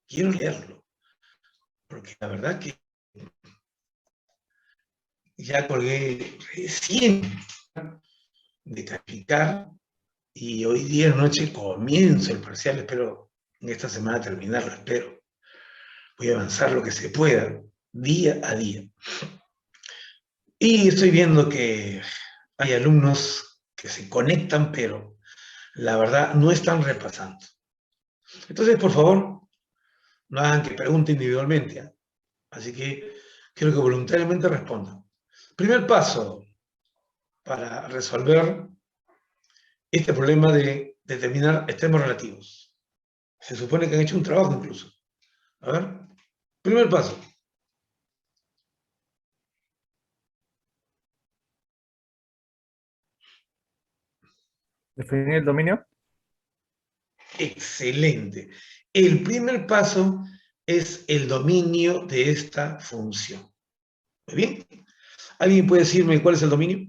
quiero leerlo, porque la verdad que ya colgué recién de calificar y hoy día noche comienzo el parcial, espero en esta semana terminarlo, espero. Voy a avanzar lo que se pueda, día a día. Y estoy viendo que hay alumnos que se conectan, pero la verdad no están repasando. Entonces, por favor, no hagan que pregunte individualmente, ¿eh? Así que quiero que voluntariamente respondan. Primer paso para resolver este problema de determinar extremos relativos. Se supone que han hecho un trabajo incluso. A ver, primer paso. Definir el dominio. Excelente. El primer paso es el dominio de esta función. Muy bien. ¿Alguien puede decirme cuál es el dominio?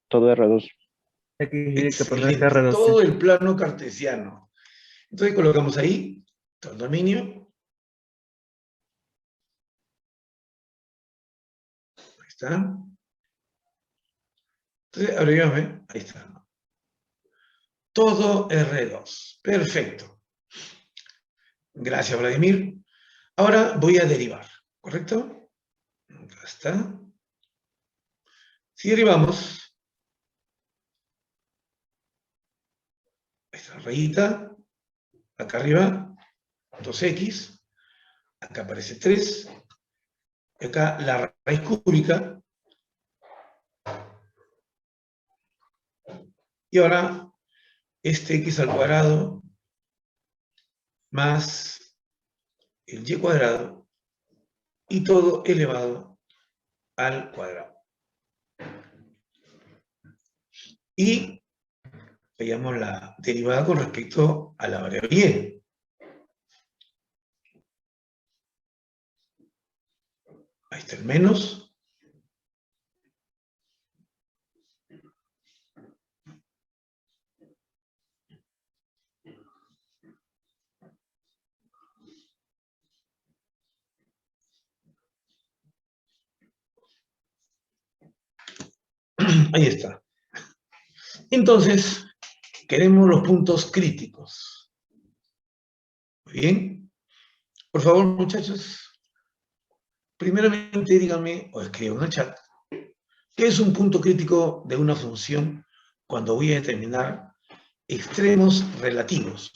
Todo R2. X, Y que pertenece a Excelente. R2, sí. Todo el plano cartesiano. Entonces colocamos ahí todo el dominio. Ahí está. Entonces abreviame. Ahí está. Todo R2. Perfecto. Gracias, Vladimir. Ahora voy a derivar, ¿correcto? Acá está. Si derivamos, esta rayita, acá arriba, 2x, acá aparece 3, y acá la raíz cúbica, y ahora este x al cuadrado más el y cuadrado, y todo elevado al cuadrado. Y veamos la derivada con respecto a la variable y. Ahí está el menos. Ahí está. Entonces, queremos los puntos críticos. Muy bien. Por favor, muchachos, primeramente díganme, o escriban en el chat, ¿qué es un punto crítico de una función cuando voy a determinar extremos relativos?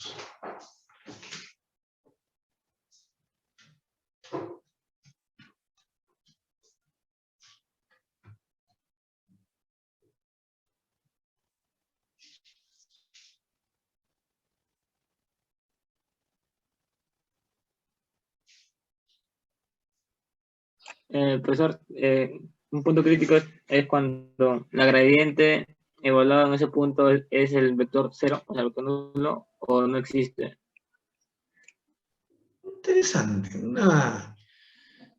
Profesor, un punto crítico es cuando la gradiente evaluada en ese punto es el vector cero, o sea, el vector nulo, o no existe. Interesante, una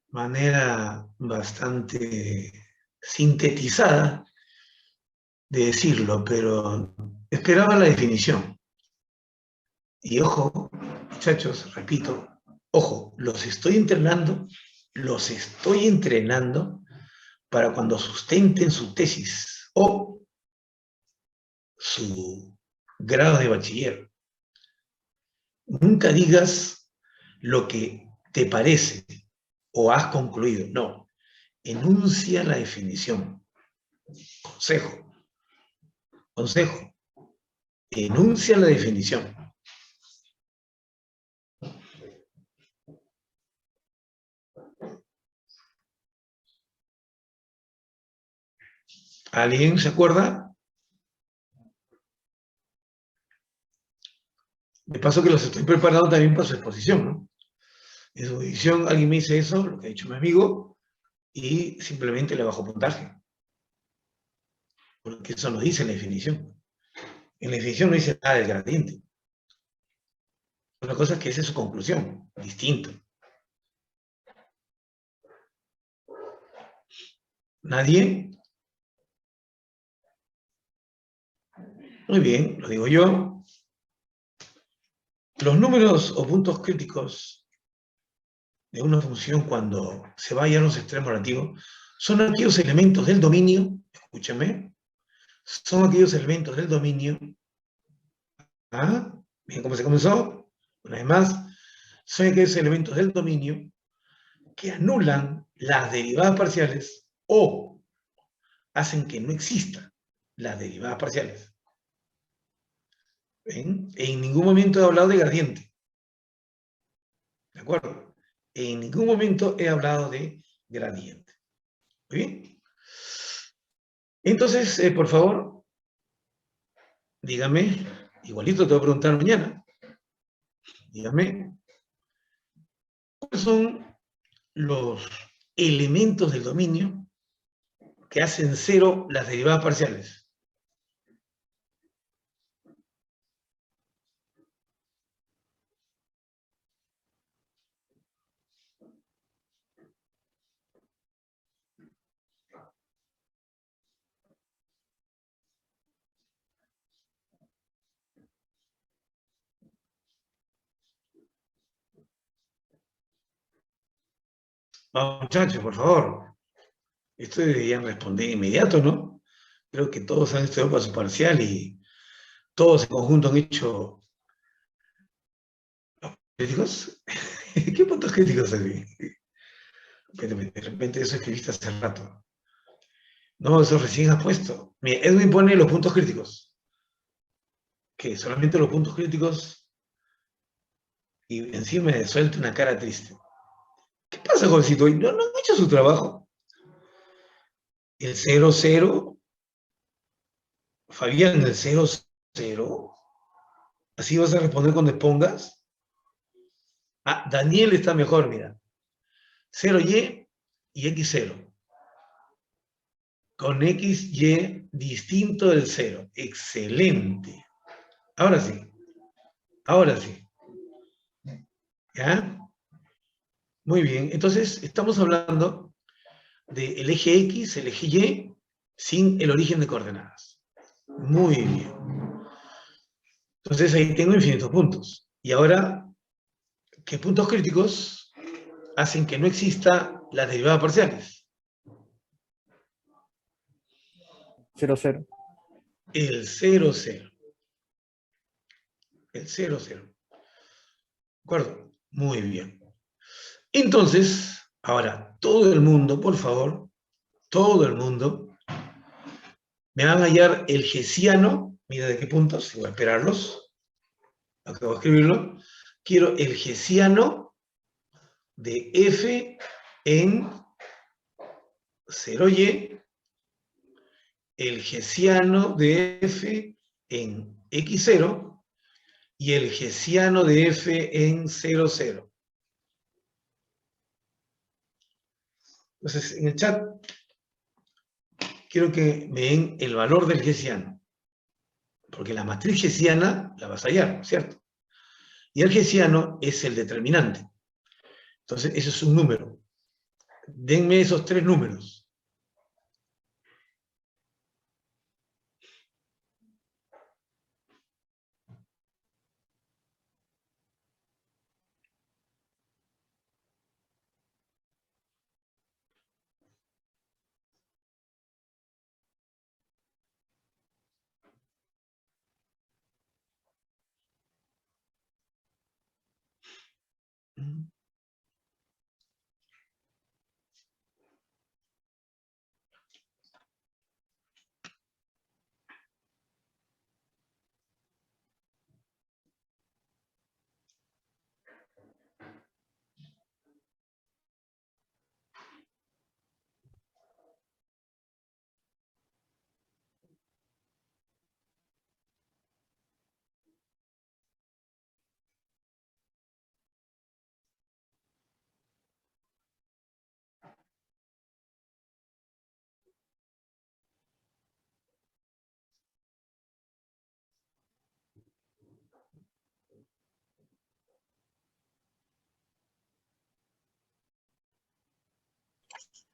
manera bastante sintetizada de decirlo, pero esperaba la definición. Y ojo, muchachos, repito, ojo, los estoy entrenando para cuando sustenten su tesis o su grado de bachiller. Nunca digas lo que te parece o has concluido, no. Enuncia la definición. Consejo. Consejo. Enuncia la definición. ¿Alguien se acuerda? De paso que los estoy preparando también para su exposición, ¿no? En su exposición alguien me dice eso, lo que ha dicho mi amigo, y simplemente le bajo puntaje. Porque eso no dice en la definición. En la definición no dice nada del gradiente. Una cosa es que esa es su conclusión, distinto. ¿Nadie? Muy bien, lo digo yo. Los números o puntos críticos de una función cuando se vaya a los extremos relativos son aquellos elementos del dominio, escúchame, son aquellos elementos del dominio. ¿Ah? Bien, ¿cómo se comenzó? Una vez más, son aquellos elementos del dominio que anulan las derivadas parciales o hacen que no existan las derivadas parciales. ¿Ven? En ningún momento he hablado de gradiente. ¿De acuerdo? En ningún momento he hablado de gradiente. ¿Muy bien? Entonces, por favor, dígame, igualito te voy a preguntar mañana, dígame, ¿cuáles son los elementos del dominio que hacen cero las derivadas parciales? Vamos, muchachos, por favor. Esto deberían responder inmediato, ¿no? Creo que todos han estudiado para su parcial y todos en conjunto han hecho críticos. ¿Qué puntos críticos hay? De repente eso escribiste hace rato. No, eso recién has puesto. Mira, Edwin pone los puntos críticos. Que solamente los puntos críticos y encima me suelta una cara triste. ¿Qué pasa, jovencito? ¿No han hecho su trabajo? El 00, Fabián, el 00. ¿Así vas a responder cuando expongas? Ah, Daniel está mejor, mira. 0y y x0. Con xy distinto del 0. Excelente. Ahora sí. Ahora sí. ¿Ya? Muy bien. Entonces, estamos hablando del eje X, el eje Y, sin el origen de coordenadas. Muy bien. Entonces, ahí tengo infinitos puntos. Y ahora, ¿qué puntos críticos hacen que no exista las derivadas parciales? 0, 0. El 0, 0. El 0, 0. ¿De acuerdo? Muy bien. Entonces, ahora, todo el mundo, por favor, todo el mundo, me van a hallar el hessiano. Mira de qué puntos, voy a esperarlos. Acabo de escribirlo. Quiero el hessiano de f en 0y, el hessiano de f en x0 y el hessiano de f en 0, 0. Entonces, en el chat, quiero que me den el valor del hessiano, porque la matriz hessiana la vas a hallar, ¿cierto? Y el hessiano es el determinante. Entonces, eso es un número. Denme esos tres números.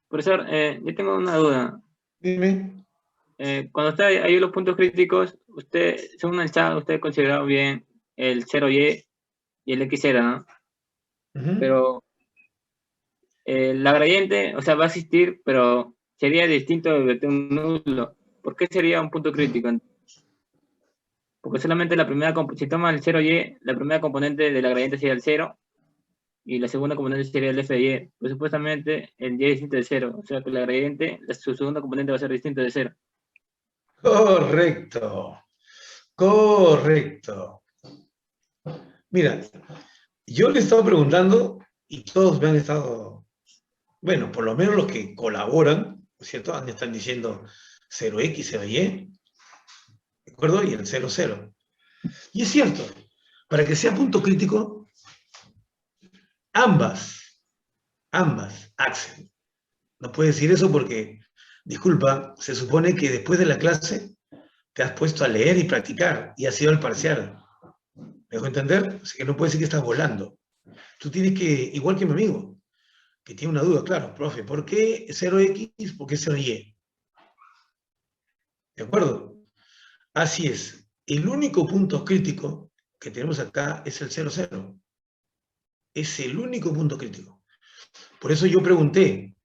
Profesor, yo tengo una duda. Dime. cuando está ahí los puntos críticos, usted, según el chat, usted ha considerado bien el 0y y el x0, ¿no? Pero la gradiente, o sea, va a existir, pero sería distinto de un nulo. ¿Por qué sería un punto crítico? Porque solamente la primera, si toma el 0y, la primera componente de la gradiente sería el 0, y la segunda componente sería el f de y. Pues supuestamente el y es distinto de 0, o sea que la gradiente, su segunda componente va a ser distinto de 0. Correcto, correcto. Mira, yo le he estado preguntando y todos me han estado, bueno, por lo menos los que colaboran, ¿cierto? Están diciendo 0x, 0y, ¿de acuerdo? Y el 0, 0. Y es cierto, para que sea punto crítico, ambas, Axel. No puedes decir eso porque, disculpa, se supone que después de la clase te has puesto a leer y practicar y has ido al parcial. ¿Me dejo entender? Así que no puedes decir que estás volando. Tú tienes que, igual que mi amigo, que tiene una duda, claro, profe, ¿por qué 0x? ¿Por qué 0y? ¿De acuerdo? Así es. El único punto crítico que tenemos acá es el 0, 0. Es el único punto crítico. Por eso yo pregunté,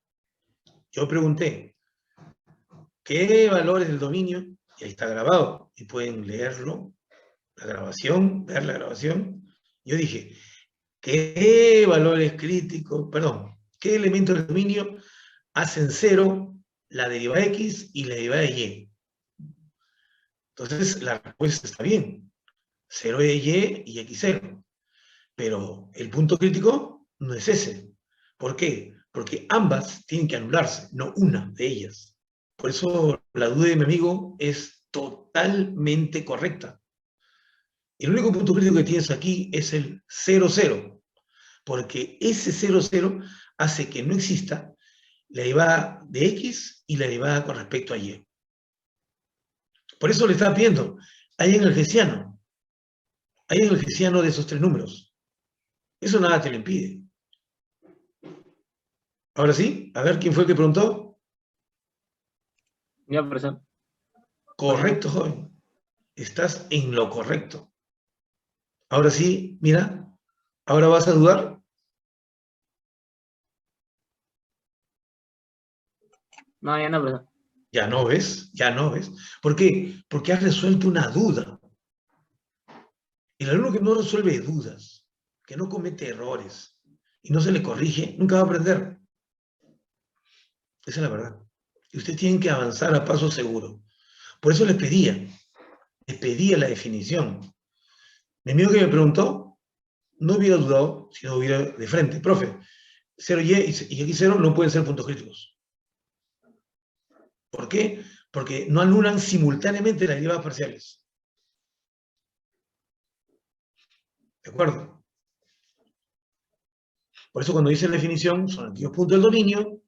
¿qué valores del dominio? Y ahí está grabado, y pueden leerlo, la grabación, ver la grabación. Yo dije, ¿qué valores críticos, perdón, qué elementos del dominio hacen cero la derivada de x y la derivada de y? Entonces la respuesta está bien, 0 de y x0. Pero el punto crítico no es ese. ¿Por qué? Porque ambas tienen que anularse, no una de ellas. Por eso la duda de mi amigo es totalmente correcta. El único punto crítico que tienes aquí es el 0, 0, porque ese 0, 0 hace que no exista la derivada de x y la derivada con respecto a y. Por eso le estaba pidiendo, hay en el hessiano de esos tres números. Eso nada te lo impide. Ahora sí, a ver quién fue el que preguntó. Ya, profesor. Correcto, joven. Estás en lo correcto. Ahora sí, mira, ahora vas a dudar. No, ya no, profesor. Ya no ves, ya no ves. ¿Por qué? Porque has resuelto una duda. El alumno que no resuelve dudas, que no comete errores y no se le corrige, nunca va a aprender. Esa es la verdad. Y ustedes tienen que avanzar a paso seguro. Por eso les pedía la definición. Mi amigo que me preguntó, no hubiera dudado si no hubiera de frente. Profe, 0y y x0 no pueden ser puntos críticos. ¿Por qué? Porque no anulan simultáneamente las derivadas parciales. ¿De acuerdo? Por eso cuando dice la definición, son aquellos puntos del dominio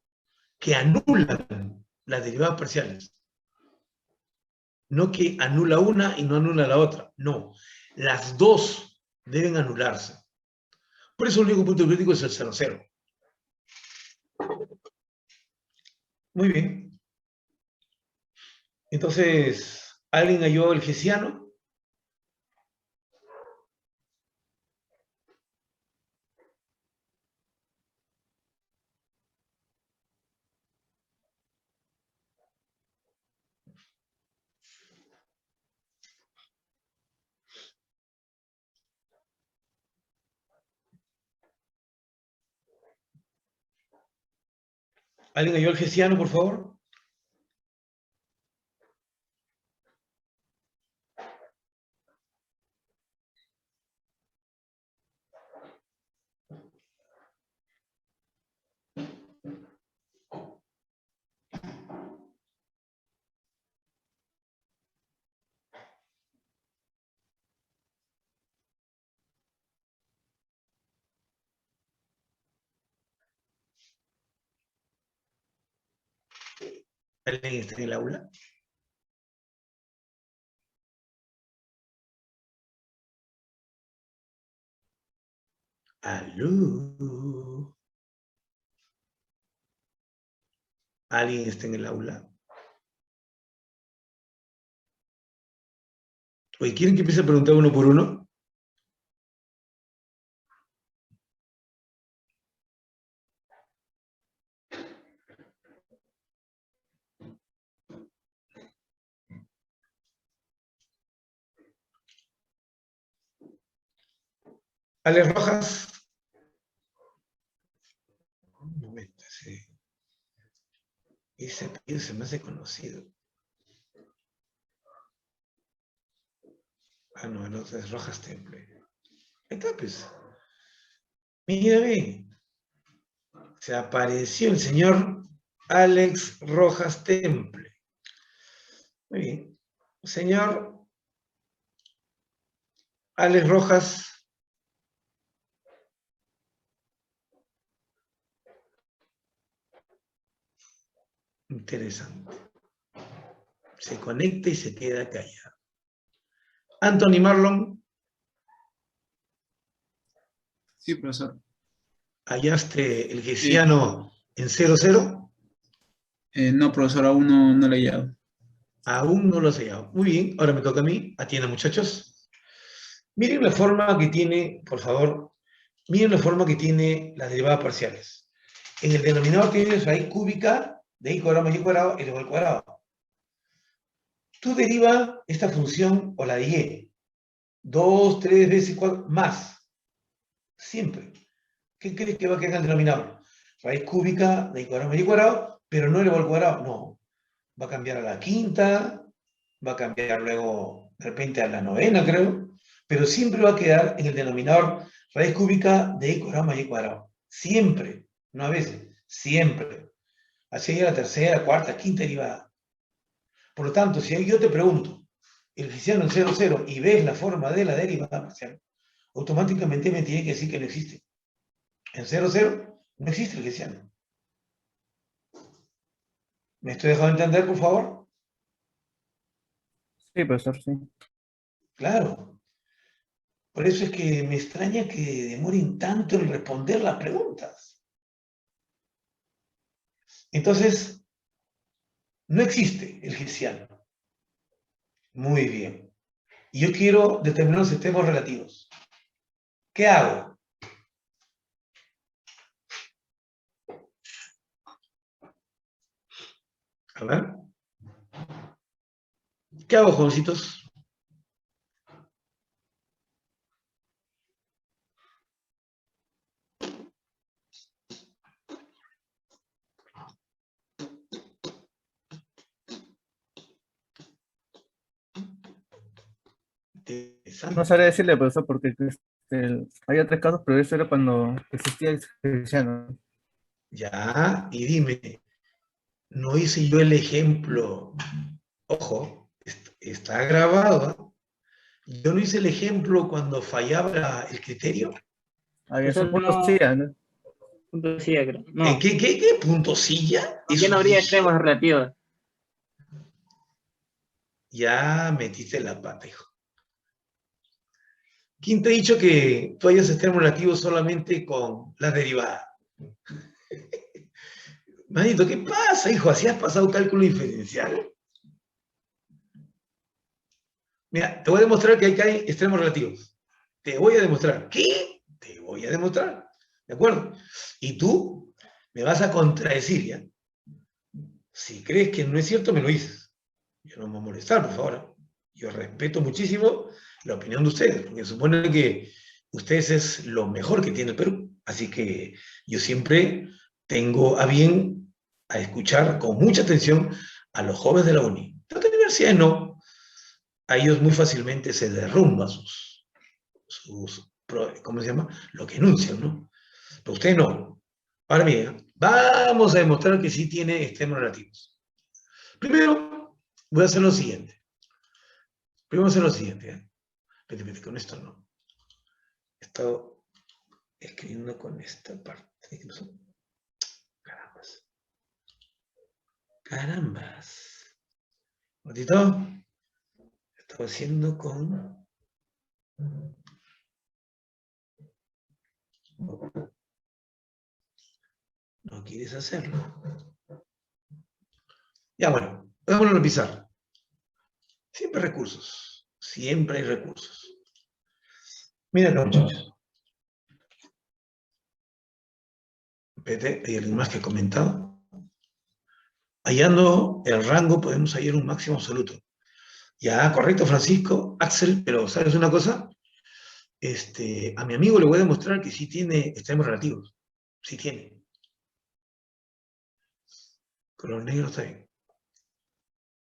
que anulan las derivadas parciales. No que anula una y no anula la otra. No, las dos deben anularse. Por eso el único punto crítico es el 0, 0. Muy bien. Entonces, ¿alguien halló el hessiano? ¿Alguien halló el hessiano, por favor? ¿Alguien está en el aula? ¿Aló? ¿Alguien está en el aula? Oye, ¿quieren que empiece a preguntar uno por uno? Alex Rojas. Un momento, sí. Ese apellido se me hace conocido. Ah, no, el otro es Rojas Temple. Ahí está, pues. Mírame. Se apareció el señor Alex Rojas Temple. Muy bien. Señor Alex Rojas. Interesante. Se conecta y se queda callado. Anthony Marlon. Sí, profesor. ¿Hallaste el Sí. hessiano en 00? No, profesor, aún no lo he hallado. Aún no lo has hallado. Muy bien, ahora me toca a mí. Atiendan, muchachos. Miren la forma que tiene, por favor, miren la forma que tiene las derivadas parciales. En el denominador tienes raíz cúbica de y cuadrado más y cuadrado elevado al cuadrado. Tú deriva esta función o la de y 2, 3 veces 4 más. Siempre. ¿Qué crees que va a quedar en el denominador? Raíz cúbica de y cuadrado más y cuadrado, pero no elevado al cuadrado. No. Va a cambiar a la quinta, va a cambiar luego de repente a la novena, creo, pero siempre va a quedar en el denominador raíz cúbica de y cuadrado más y cuadrado. Siempre, no a veces, siempre. Así hay la tercera, cuarta, quinta derivada. Por lo tanto, si yo te pregunto el hessiano en 0, 0 y ves la forma de la derivada parcial, automáticamente me tiene que decir que no existe. En 0, 0 no existe el hessiano. ¿Me estoy dejando entender, por favor? Sí, profesor, sí. Claro. Por eso es que me extraña que demoren tanto en responder las preguntas. Entonces, no existe el hessiano. Muy bien. Y yo quiero determinar los sistemas relativos. ¿Qué hago? A ver. ¿Qué hago, jovencitos? No sabría decirle, profesor, porque había 3 casos, pero eso era cuando existía el hessiano. Ya, y dime, ¿no hice yo el ejemplo? Ojo, está grabado. Yo no hice el ejemplo cuando fallaba el criterio. Había Eso esos puntos no, sí, ¿no? punto sí, creo. No, ¿Qué punto silla? ya no habría extremos relativos. Ya metiste la pata, hijo. ¿Quién te ha dicho que tú hayas extremos relativos solamente con la derivada? Manito, ¿qué pasa, hijo? ¿Así has pasado cálculo diferencial? Mira, te voy a demostrar que hay extremos relativos. Te voy a demostrar. ¿Qué? Te voy a demostrar. ¿De acuerdo? Y tú me vas a contradecir, ¿ya? Si crees que no es cierto, me lo dices. Yo no me voy a molestar, por favor. Yo respeto muchísimo la opinión de ustedes, porque supone que ustedes es lo mejor que tiene el Perú. Así que yo siempre tengo a bien a escuchar con mucha atención a los jóvenes de la uni. De otras universidades no. A ellos muy fácilmente se derrumba ¿cómo se llama? Lo que enuncian, ¿no? Pero usted no. Ahora bien, vamos a demostrar que sí tiene extremos relativos. Primero, voy a hacer lo siguiente. ¿Eh? Vete, con esto no. He estado escribiendo con esta parte. Carambas. Carambas. ¿Un ratito? Estaba haciendo con... No quieres hacerlo. Ya, bueno. Vámonos a empezar. Siempre recursos. Siempre hay recursos. Mira acá, muchachos. Espérate, hay alguien más que ha comentado. Hallando el rango podemos hallar un máximo absoluto. Ya, correcto, Francisco, Axel, pero ¿sabes una cosa? A mi amigo le voy a demostrar que sí tiene extremos relativos. Sí tiene. Color negro está bien.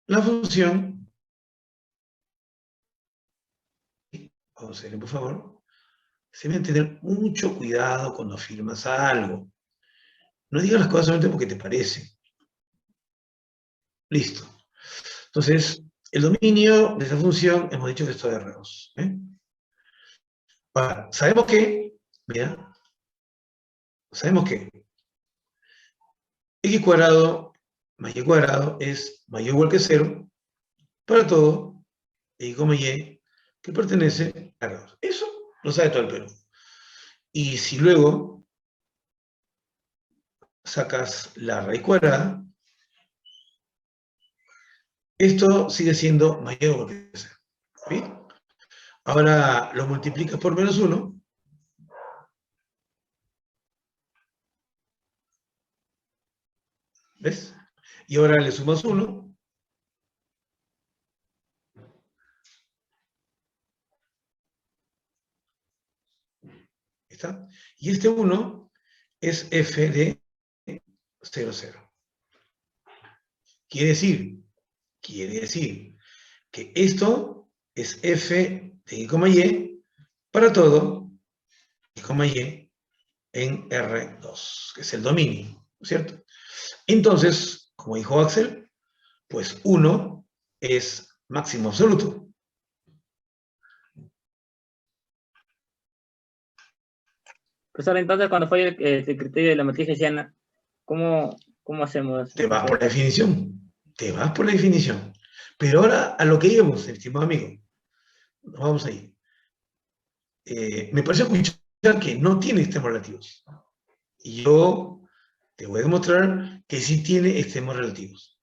La función, vamos a hacerle por favor, se debe tener mucho cuidado cuando afirmas algo. No digas las cosas solamente porque te parece. Listo. Entonces, el dominio de esa función, hemos dicho que esto es R2. Ahora, sabemos que, mira, sabemos que x cuadrado más y cuadrado es mayor o igual que 0 para todo x, y que pertenece a R2. Eso lo sabe todo el Perú. Y si luego sacas la raíz cuadrada, esto sigue siendo mayor o igual que 0. ¿Sí? Ahora lo multiplicas por menos 1. ¿Ves? Y ahora le sumas 1. ¿Está? Y este 1 es f de 0, 0. Quiere decir que esto es f de x, y para todo x, y en R2, que es el dominio, ¿no es cierto? Entonces, como dijo Axel, pues 1 es máximo absoluto. Profesor, entonces cuando fue el criterio de la matriz hessiana, ¿cómo hacemos? Te vas por la definición. Te vas por la definición. Pero ahora a lo que íbamos, estimado amigo. Nos vamos a ir. Me parece escuchar que no tiene extremos relativos. Y yo te voy a demostrar que sí tiene extremos relativos.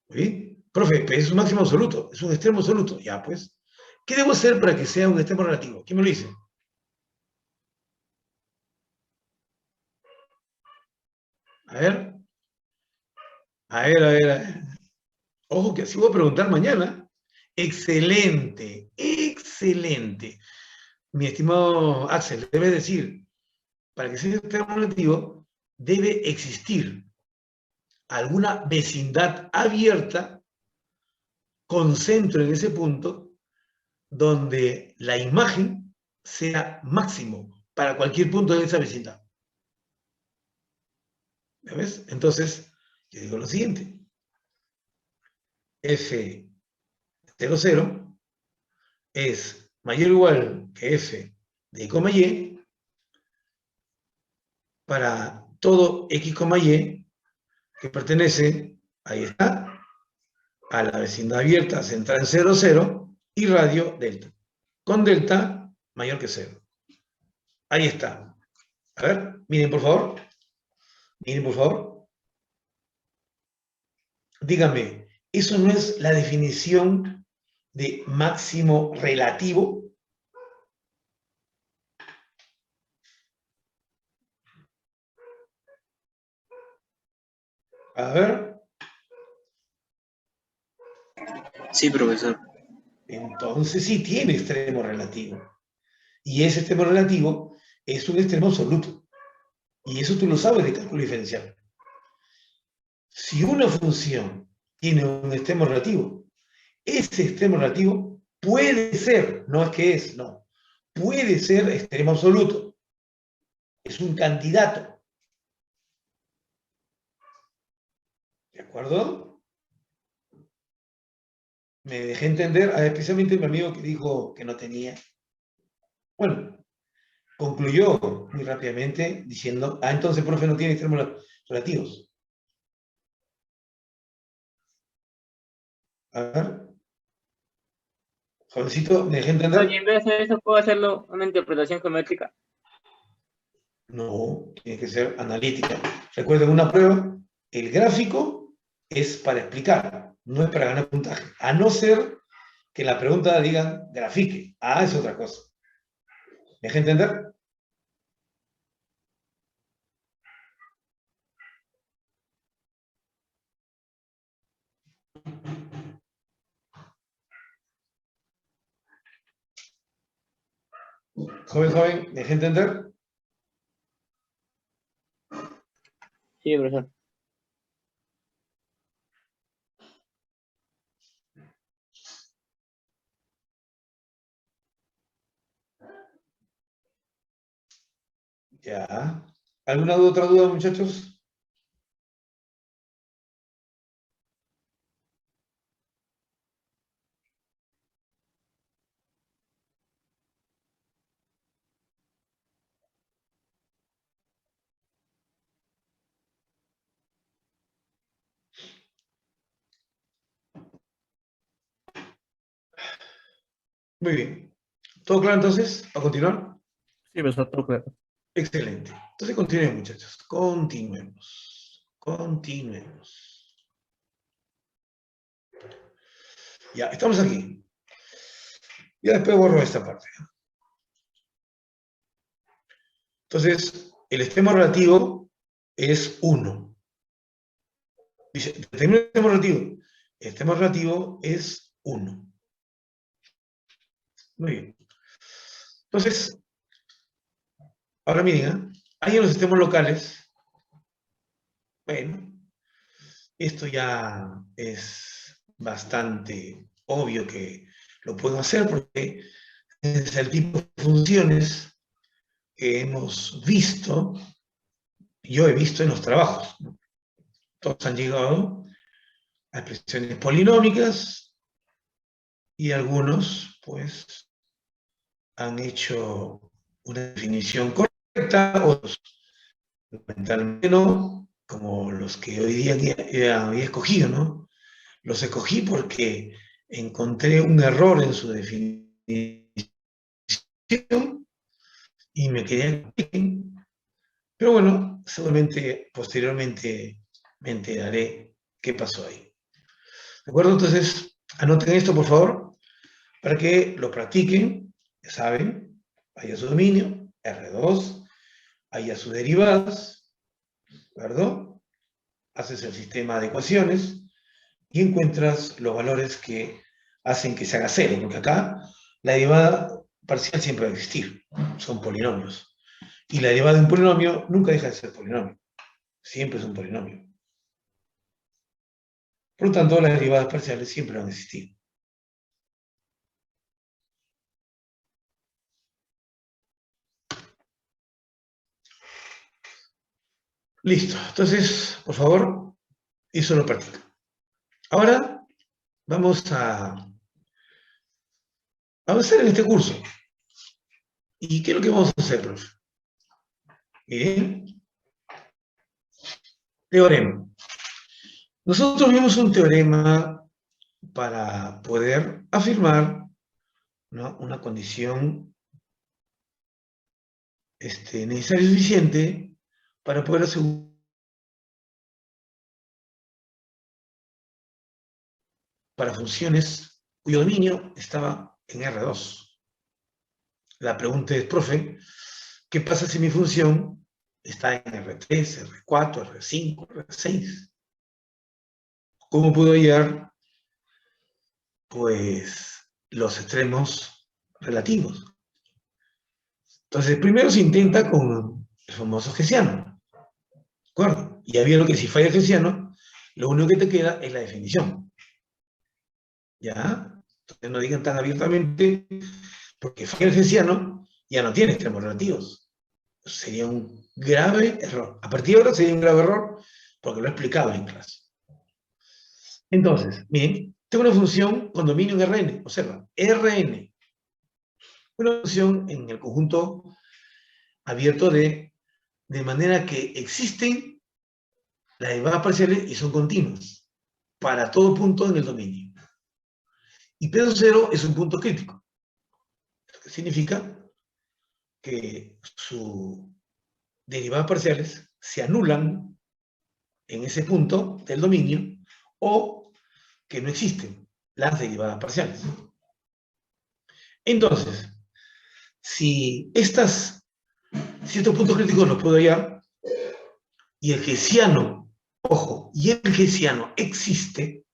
¿Muy bien? Profe, pero es un máximo absoluto, es un extremo absoluto. Ya, pues. ¿Qué debo hacer para que sea un extremo relativo? ¿Quién me lo dice? A ver. A ver, a ver, a ver. Ojo que así voy a preguntar mañana. Excelente, excelente. Mi estimado Axel, debe decir, para que sea extremo relativo, debe existir alguna vecindad abierta con centro en ese punto donde la imagen sea máximo para cualquier punto de esa vecindad. ¿Ya ves? Entonces, yo digo lo siguiente. F00 es mayor o igual que f de x, y para todo x, y que pertenece, ahí está, a la vecindad abierta centrada en 0, 0 y radio delta, con delta mayor que 0. Ahí está. A ver, miren por favor. Miren por favor. Díganme, ¿eso no es la definición de máximo relativo? A ver. Sí, profesor. Entonces sí tiene extremo relativo. Y ese extremo relativo es un extremo absoluto. Y eso tú lo sabes de cálculo diferencial. Si una función tiene un extremo relativo, ese extremo relativo puede ser, no es que es, no, puede ser extremo absoluto. Es un candidato. ¿De acuerdo? Me dejé entender, especialmente mi amigo que dijo que no tenía. Bueno, concluyó muy rápidamente diciendo, entonces, profe, no tiene extremos relativos. A ver. Jovencito, ¿me dejé entender? Y en vez de hacer eso, ¿puedo hacerlo una interpretación geométrica? No, tiene que ser analítica. Recuerden una prueba, el gráfico es para explicar, no es para ganar puntaje. A no ser que la pregunta diga grafique. Ah, es otra cosa. ¿Me deja entender? Joven, ¿me deja entender? Sí, profesor. Ya. ¿Alguna otra duda, muchachos? Muy bien. ¿Todo claro entonces? ¿A continuar? Sí, profesor, todo claro. Excelente. Entonces continuemos, muchachos. Continuemos. Continuemos. Ya, estamos aquí. Ya después borro esta parte. Entonces, el extremo relativo es 1. Dice, determina el extremo relativo. El extremo relativo es 1. Muy bien. Entonces, ahora miren, hay en los extremos locales, bueno, esto ya es bastante obvio que lo puedo hacer porque es el tipo de funciones que hemos visto, yo he visto en los trabajos. Todos han llegado a expresiones polinómicas y algunos, pues, han hecho una definición correcta, otros lamentablemente no, como los que hoy día había escogido, ¿no? Los escogí porque encontré un error en su definición y me quedé aquí. Pero bueno, seguramente posteriormente me enteraré qué pasó ahí. ¿De acuerdo? Entonces, anoten esto, por favor, para que lo practiquen. Ya saben, vaya su dominio, R2, haya sus derivadas, ¿de acuerdo? Haces el sistema de ecuaciones y encuentras los valores que hacen que se haga cero, porque acá la derivada parcial siempre va a existir, son polinomios. Y la derivada de un polinomio nunca deja de ser polinomio, siempre es un polinomio. Por lo tanto, las derivadas parciales siempre van a existir. Listo, entonces, por favor, eso lo practica. Ahora vamos a avanzar en este curso. ¿Y qué es lo que vamos a hacer, profe? Bien. Teorema. Nosotros vimos un teorema para poder afirmar, ¿no?, una condición necesaria y suficiente para poder asegurar para funciones cuyo dominio estaba en R2. La pregunta es, profe, ¿qué pasa si mi función está en R3, R4, R5, R6? ¿Cómo puedo hallar, pues, los extremos relativos? Entonces, primero se intenta con el famoso hessiano, ¿de acuerdo? Y ya vieron que si falla el hessiano, lo único que te queda es la definición. ¿Ya? Entonces no digan tan abiertamente, porque falla el hessiano, ya no tiene extremos relativos. Sería un grave error. A partir de ahora sería un grave error, porque lo he explicado en clase. Entonces, bien, tengo una función con dominio en Rn. Observa, Rn. Una función en el conjunto abierto de manera que existen las derivadas parciales y son continuas para todo punto en el dominio. Y P0 es un punto crítico. Lo que significa que sus derivadas parciales se anulan en ese punto del dominio o que no existen las derivadas parciales. Entonces, si estos puntos críticos los puedo hallar, y el hessiano, ojo, y el hessiano existe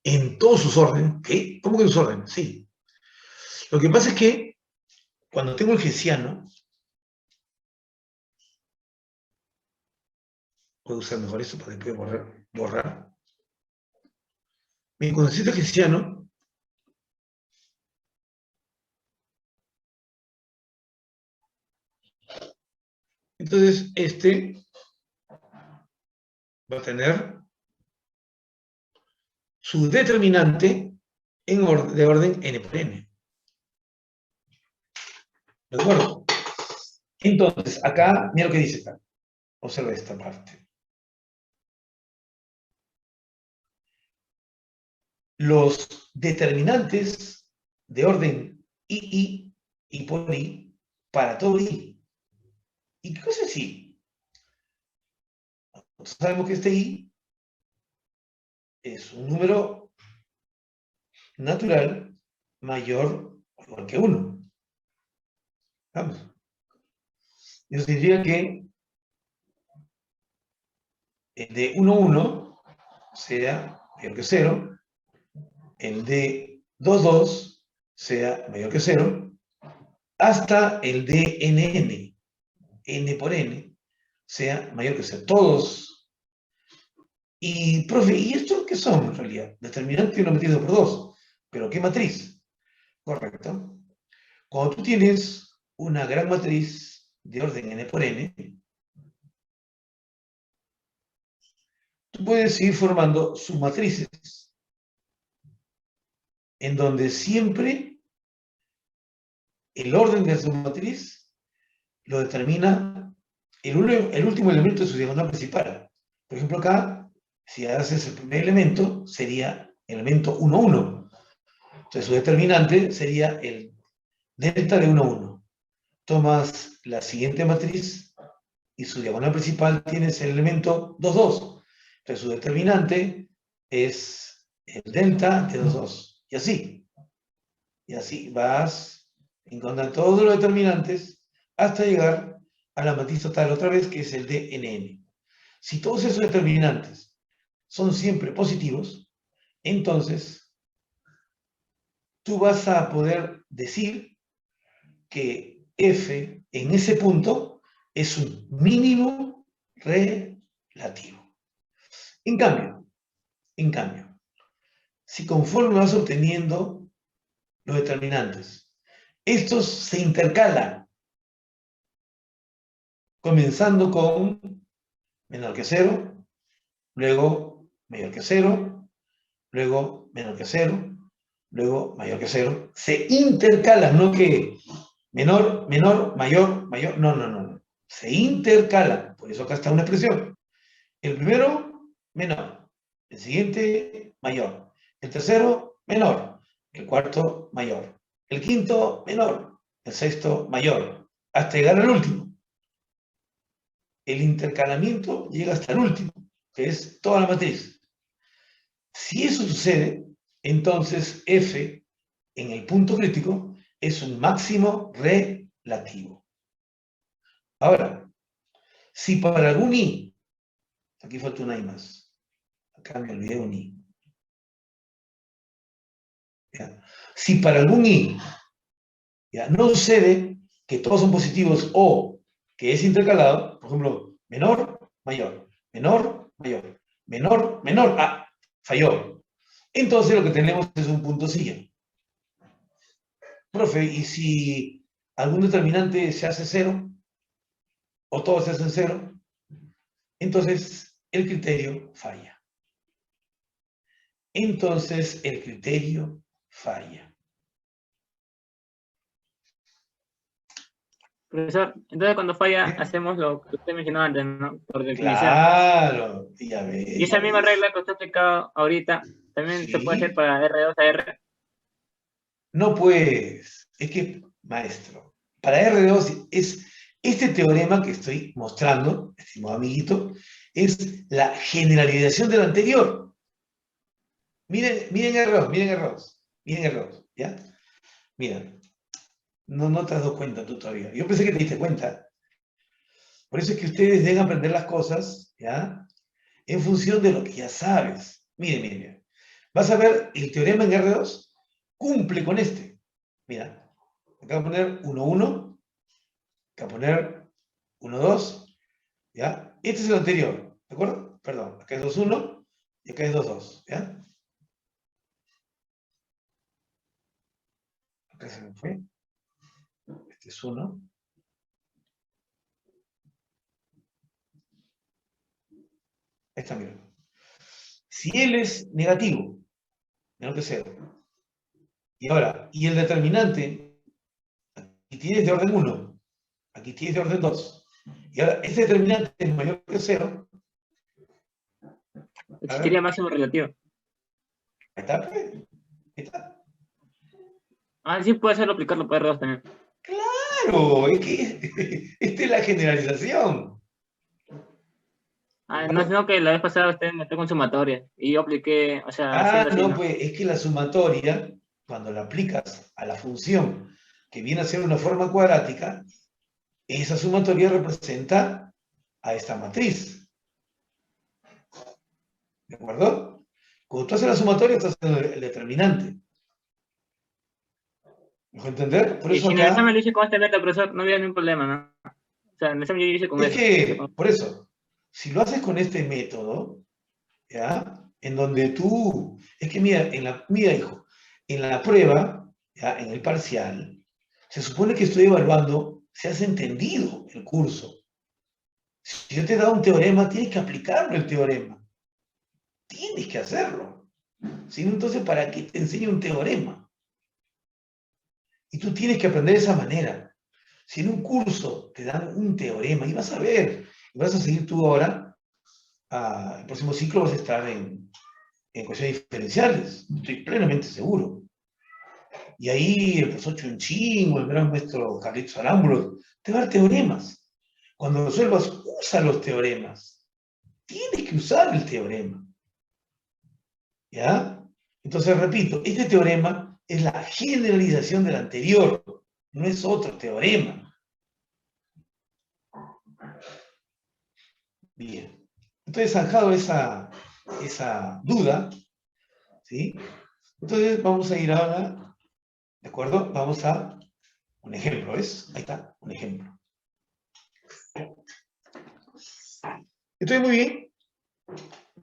en todos sus órdenes, ¿qué? ¿Cómo que en sus órdenes? Sí. Lo que pasa es que cuando tengo el hessiano, puedo usar mejor esto para después borrar. Mi concepto hessiano entonces este va a tener su determinante de orden n por n. ¿De acuerdo? Entonces, acá, mira lo que dice acá. Observa esta parte. Los determinantes de orden II y por I para todo I. ¿Y qué cosa es I? Nosotros sabemos que este I es un número natural mayor o igual que 1. Vamos. Eso significa que el de 1, 1 sea mayor que 0, el de 2, 2 sea mayor que 0, hasta el de nn, n por n, sea mayor que 0. Todos. Y, profe, ¿y esto qué son en realidad? Determinante 1 metido por 2. ¿Pero qué matriz? Correcto. Cuando tú tienes una gran matriz de orden n por n, tú puedes ir formando submatrices, en donde siempre el orden de la submatriz lo determina el último elemento de su diagonal principal. Por ejemplo, acá, si haces el primer elemento, sería el elemento 1, 1. Entonces, su determinante sería el delta de 1, 1. Tomas la siguiente matriz y su diagonal principal tienes el elemento 2, 2. Entonces, su determinante es el delta de 2, 2. Y así. Y así vas encontrando todos los determinantes hasta llegar a la matriz total otra vez, que es el de nn. Si todos esos determinantes son siempre positivos, entonces tú vas a poder decir que f en ese punto es un mínimo relativo. En cambio, si conforme vas obteniendo los determinantes, estos se intercalan, comenzando con menor que 0, luego mayor que 0, luego menor que 0, luego mayor que 0. Se intercalan, no que menor, menor, mayor, mayor. No, no, no, no. Se intercalan. Por eso acá está una expresión. El primero, menor. El siguiente, mayor. El tercero, menor. El cuarto, mayor. El quinto, menor. El sexto, mayor. Hasta llegar al último. El intercalamiento llega hasta el último, que es toda la matriz. Si eso sucede, entonces f en el punto crítico es un máximo relativo. Ahora, si para algún i, aquí falta una i más, acá me olvidé un i. ¿Ya? Si para algún i ya no sucede que todos son positivos o que es intercalado, por ejemplo, menor, mayor, menor, mayor, menor, menor, falló. Entonces lo que tenemos es un punto silla. Profe, ¿y si algún determinante se hace 0? ¿O todos se hacen 0? Entonces el criterio falla. Entonces el criterio falla. Profesor, entonces cuando falla ¿Eh? hacemos lo que usted mencionó antes, ¿no? Por definición. Claro, ya ves. Y esa misma regla que usted ha explicado ahorita, ¿también se puede hacer para R2 a R? No, pues, es que, maestro, para R2 es este teorema que estoy mostrando, estimado amiguito, es la generalización del anterior. Miren R2, miren R2, ¿ya? Mira, no te has dado cuenta tú todavía. Yo pensé que te diste cuenta. Por eso es que ustedes deben aprender las cosas, ¿ya? En función de lo que ya sabes. Mire. Vas a ver, el teorema en R2 cumple con este. Mira, acá voy a poner 1, 1. Acá voy a poner 1, 2. ¿Ya? Este es el anterior, ¿de acuerdo? Perdón, acá es 2, 1 y acá es 2, 2, ¿ya? Acá se me fue. Este es 1. Ahí está, mira. Si L es negativo, menor que 0, y ahora, y el determinante, aquí tienes de orden 1, aquí tienes de orden 2, y ahora este determinante es mayor que 0, existiría máximo relativo. Ahí está, pues. Ahí está. Ah, sí puede hacerlo, aplicarlo para R2 también. Claro, es que esta es la generalización. Ah, no, sino que la vez pasada usted metió con sumatoria y yo apliqué, o sea, haciendo así, No, ¿no? pues es que la sumatoria, cuando la aplicas a la función que viene a ser una forma cuadrática, esa sumatoria representa a esta matriz. ¿De acuerdo? Cuando tú haces la sumatoria, estás haciendo el determinante. ¿Me dejó entender? Por Y eso si en el examen acá... lo hice con este método, profesor, no había ningún problema, ¿no? O sea, en el examen yo lo hice con Es eso. que, por eso, si lo haces con este método, ¿ya? En donde tú... Es que mira, mira, hijo, en la prueba, ¿ya? En el parcial, se supone que estoy evaluando si has entendido el curso. Si yo te he dado un teorema, tienes que aplicarlo el teorema. Tienes que hacerlo. Si no, entonces, ¿para qué te enseño un teorema? Y tú tienes que aprender de esa manera. Si en un curso te dan un teorema, y vas a ver, y vas a seguir tú ahora, el próximo ciclo vas a estar en ecuaciones diferenciales, estoy plenamente seguro. Y ahí el profesor Chunchín o el gran maestro Carlitos Arámbulos te va a dar teoremas. Cuando resuelvas, usa los teoremas. Tienes que usar el teorema. ¿Ya? Entonces, repito, este teorema es la generalización del anterior, no es otro teorema. Bien. Entonces, zanjado esa duda, ¿sí? Entonces, vamos a ir ahora, ¿de acuerdo? Vamos a un ejemplo, ¿ves? Ahí está, un ejemplo. ¿Estoy muy bien?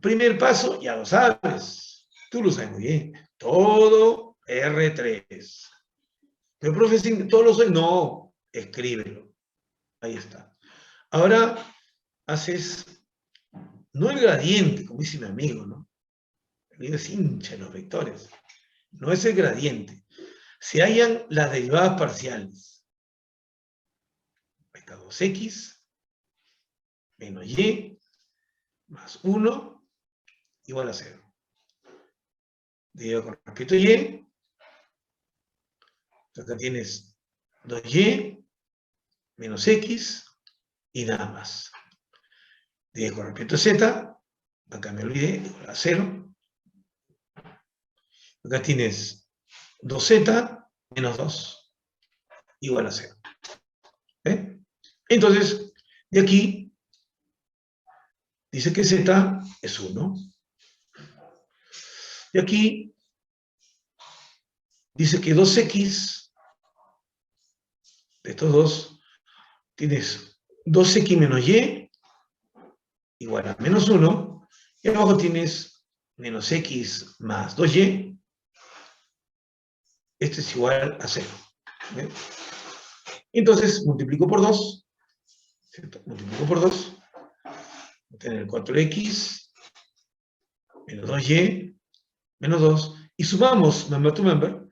Primer paso, ya lo sabes. Tú lo sabes muy bien. Todo R3. Pero, profe, ¿todo lo sé? No, escríbelo. Ahí está. Ahora haces, no el gradiente, como dice mi amigo, ¿no? El amigo es hincha de los vectores. No es el gradiente. Se hallan las derivadas parciales. Ahí está 2x menos y más 1 igual a 0. Derivado con respecto a y. Acá tienes 2y menos x y nada más. Derivado con respecto a z. Acá me olvidé, igual a 0. Acá tienes 2z menos 2 igual a 0. ¿Eh? Entonces, de aquí dice que z es 1. De aquí dice que 2x, de estos dos, tienes 2x menos y igual a menos 1. Y abajo tienes menos x más 2y. Este es igual a 0. ¿Ve? Entonces, multiplico por 2. ¿Cierto? Multiplico por 2. Voy a tener 4x menos 2y menos 2. Y sumamos member to member.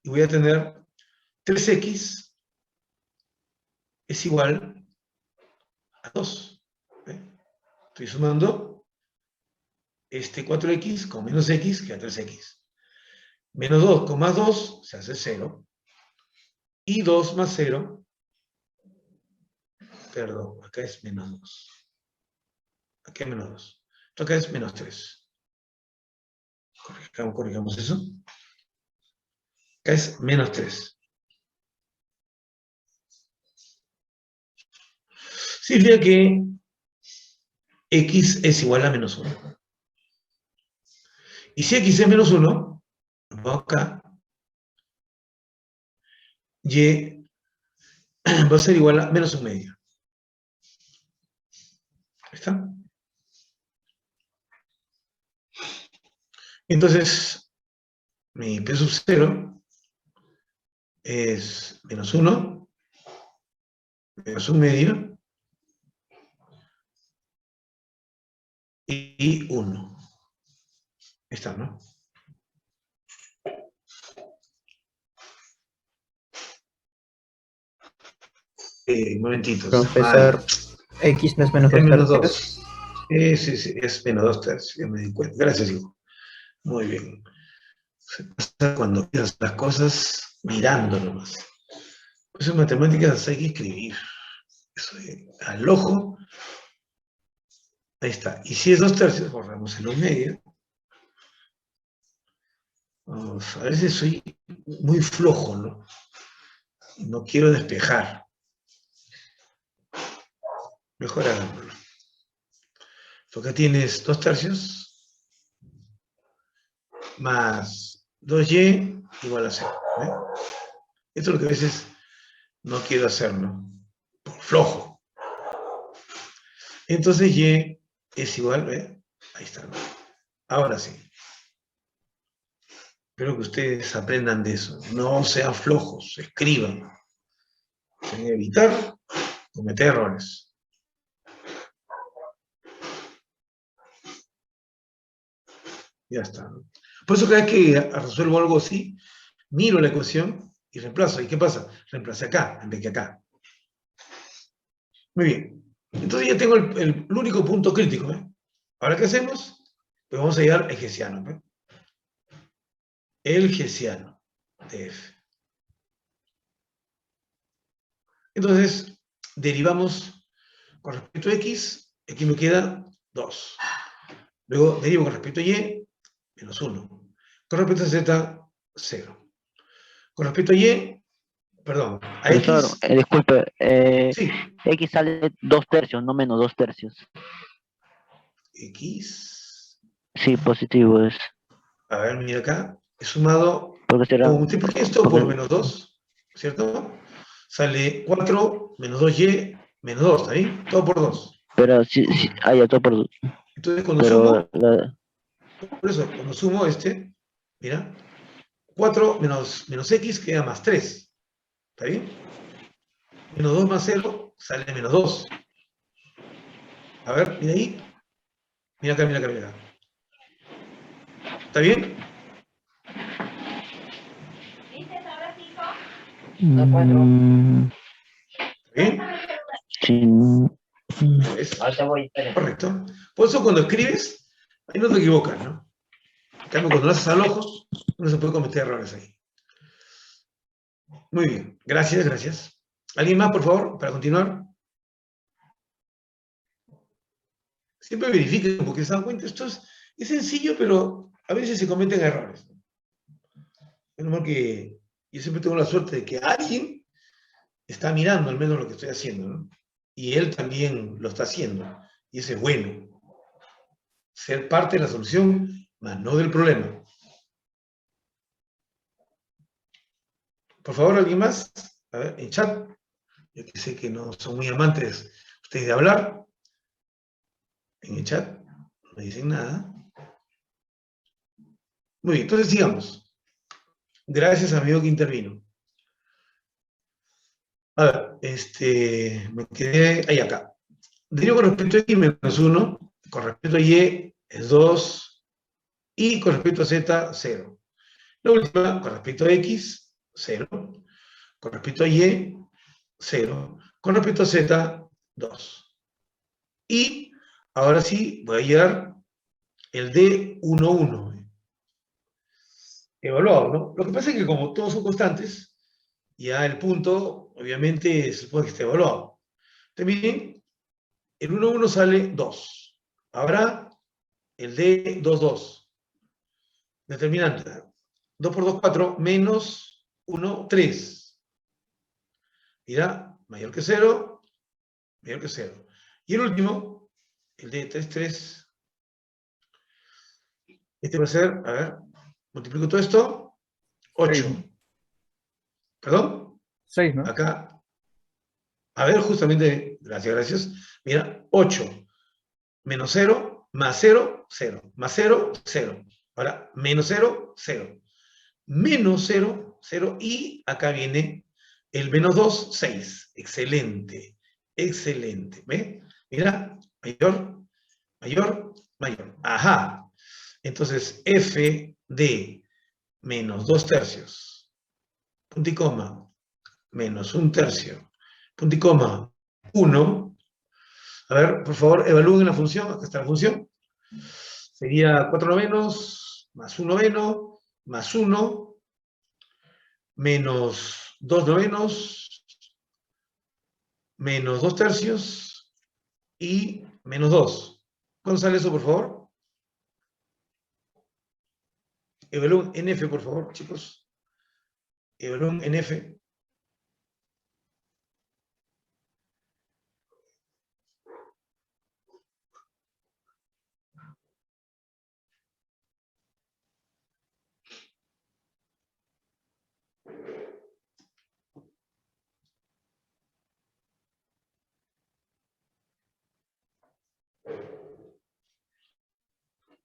Y voy a tener 3x es igual a 2. ¿Ve? Estoy sumando este 4x con menos x que a 3x. Menos 2 con más 2 se hace 0. Y 2 más 0, perdón, acá es menos 2. Aquí es menos 2. Esto acá es menos 3. Corrijamos eso. Acá es menos 3. significa que x es igual a menos 1. Y si x es menos 1, lo pongo acá, y va a ser igual a menos 1/2. ¿Ahí está? Entonces, mi p sub 0 es menos 1, menos 1/2, y 1. Ahí está, ¿no? Un momentito. Profesor, X no es menos Es 2 menos tercios. 2. Sí, es menos 2 tercios, ya me di cuenta. Gracias, hijo. Muy bien. Se pasa cuando piensas las cosas mirando nomás. Pues en matemáticas hay que escribir. Eso al ojo. Ahí está. Y si es 2 tercios, borramos el 1/2. Vamos, a veces soy muy flojo, ¿no? No quiero despejar. Mejor hagámoslo. Acá tienes 2 tercios más 2y igual a 0. ¿Eh? Esto es lo que a veces no quiero hacerlo, por flojo. Entonces y es igual, ¿ve? Ahí está. Ahora sí. Espero que ustedes aprendan de eso. No sean flojos, escriban. Tienen que evitar cometer errores. Ya está. Por eso cada vez que resuelvo algo así, miro la ecuación y reemplazo. ¿Y qué pasa? Reemplacé acá en vez que acá. Muy bien. Entonces ya tengo el único punto crítico. ¿Eh? Ahora, ¿qué hacemos? Pues vamos a llegar al hessiano. ¿eh? El hessiano de F. Entonces, derivamos con respecto a X. Aquí me queda 2. Luego derivo con respecto a Y, menos 1. Con respecto a Z, 0. Con respecto a Y, perdón, a Profesor, X, disculpe, sí, X sale 2 tercios, no menos 2 tercios. X, Sí, positivo es. a ver, mira acá, he sumado, Porque será, o multipliqué esto por porque, menos 2, ¿cierto? Sale 4 menos 2Y menos 2, ¿está bien? Todo por 2. pero sí, sí, ya todo por, Entonces cuando pero sumo, por eso, cuando sumo mira, 4 menos X queda más 3, ¿está bien? Menos 2 más 0 sale menos 2. A ver, mira ahí. Mira acá, mira acá, mira acá. ¿Está bien? ¿Está bien? sí, Es correcto. Por eso cuando escribes, ahí no te equivocas, ¿no? En cambio, cuando lo haces al ojo, no se puede cometer errores ahí. Muy bien. Gracias, gracias. ¿Alguien más, por favor, para continuar? Siempre verifiquen, porque se dan cuenta, esto es sencillo, pero a veces se cometen errores. Es normal que yo siempre tengo la suerte de que alguien está mirando al menos lo que estoy haciendo, ¿no? Y él también lo está haciendo. Y eso es bueno. Ser parte de la solución, más no del problema. Por favor, ¿alguien más? A ver, en chat. Yo que sé que no son muy amantes ustedes de hablar. En el chat no me dicen nada. Muy bien, entonces sigamos. Gracias, amigo que intervino. A ver, me quedé ahí acá. Derivo con respecto a X menos 1, con respecto a Y es 2, y con respecto a Z, 0. La última, con respecto a X, 0. Con respecto a Y, 0. Con respecto a Z, 2. Y ahora sí voy a hallar el D11. Evaluado, ¿no? Lo que pasa es que como todos son constantes, ya el punto, obviamente, se supone que esté evaluado. También, el 1,1 sale 2. Ahora, el D22. Determinante. 2 por 2, 4, menos 1, 3. Mira, mayor que 0, mayor que 0. Y el último, el de 3, 3. Este va a ser, a ver, multiplico todo esto, 8. 6, ¿Perdón? 6, ¿no? Acá, a ver, justamente, gracias. Mira, 8 menos 0, más 0, 0, más 0, 0. Ahora, menos 0, 0. Menos 0, 0, y acá viene el menos 2, 6. Excelente, excelente. ¿Ve? Mira, mayor, mayor, mayor. Ajá. Entonces, f de menos 2 tercios, punto y coma, menos 1 tercio, punto y coma, 1. A ver, por favor, evalúen la función. Acá está la función. Sería 4 novenos, más 1 noveno, más 1, menos 2 novenos, menos 2 tercios y menos 2. ¿Cuándo sale eso, por favor? Evalúen en F, por favor, chicos. Evalúen en F.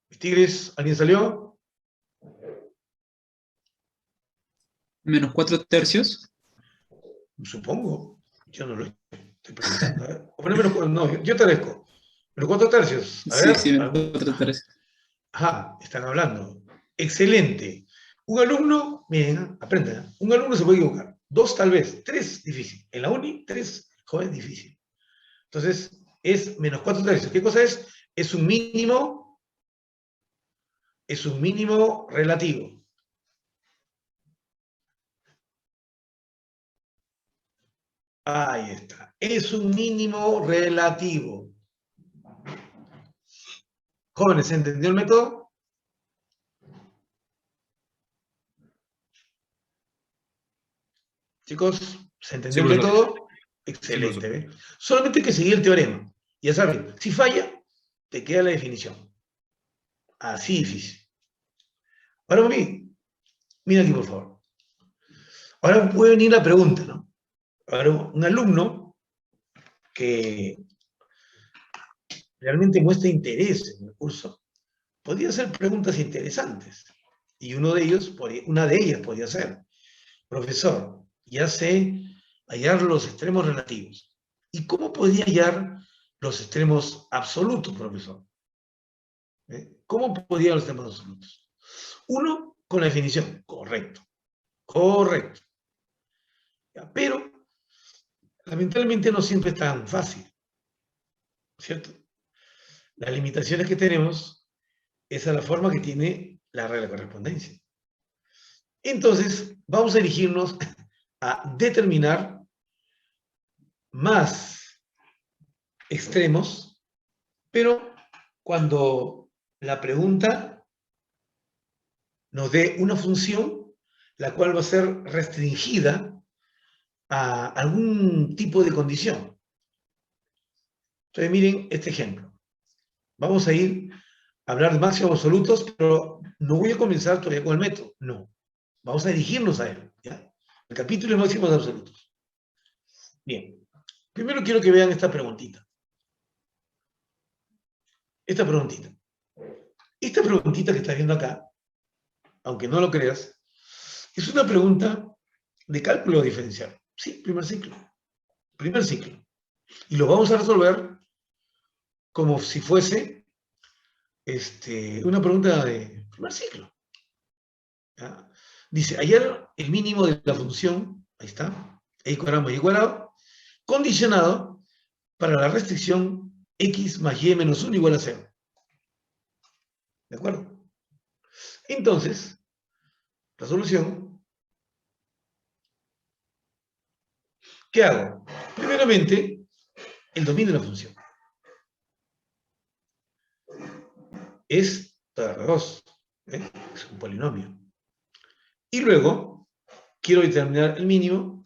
Mis tigres, ¿alguien salió? Menos 4 tercios. Supongo. Yo no lo estoy preguntando. A ver. O poner menos, no, yo te agradezco. Menos 4 tercios. A Sí, ver. sí, menos 4 tercios. Ajá, están hablando. Excelente. Un alumno, miren, aprendan. Un alumno se puede equivocar. 2 tal vez. 3 difícil. En la uni, 3, joven, difícil. Entonces, es menos 4 tercios. ¿Qué cosa es? Es un mínimo relativo. Ahí está. Es un mínimo relativo. Jóvenes, ¿se entendió el método? Chicos, ¿se entendió el profesor. método? Sí, Excelente. profesor. ¿Ve? Solamente hay que seguir el teorema. Ya saben, si falla, te queda la definición. Así difícil. Ahora, mira aquí, por favor. Ahora puede venir la pregunta, ¿no? Ahora, un alumno que realmente muestra interés en el curso, podría hacer preguntas interesantes. Y una de ellas podría ser, profesor, ya sé hallar los extremos relativos. ¿Y cómo podría hallar los extremos absolutos, profesor? ¿Cómo podría hallar los extremos absolutos? Uno, con la definición. Correcto. Correcto. Pero, lamentablemente, no siempre es tan fácil. ¿Cierto? Las limitaciones que tenemos es a la forma que tiene la regla de correspondencia. Entonces, vamos a dirigirnos a determinar más extremos, pero cuando la pregunta nos dé una función, la cual va a ser restringida a algún tipo de condición. Entonces, miren este ejemplo. Vamos a ir a hablar de máximos absolutos, pero no voy a comenzar todavía con el método. No. Vamos a dirigirnos a él. ¿Ya? El capítulo es máximos absolutos. Bien. Primero quiero que vean esta preguntita. Esta preguntita. Esta preguntita que estás viendo acá, aunque no lo creas, es una pregunta de cálculo diferencial. Sí, primer ciclo. Primer ciclo. Y lo vamos a resolver como si fuese una pregunta de primer ciclo. ¿Ya? Dice, hallar el mínimo de la función, ahí está, x cuadrado más y cuadrado, condicionado para la restricción x más y menos 1 igual a 0. ¿De acuerdo? Entonces, la solución, ¿qué hago? Primeramente, el dominio de la función es R2, es un polinomio. Y luego, quiero determinar el mínimo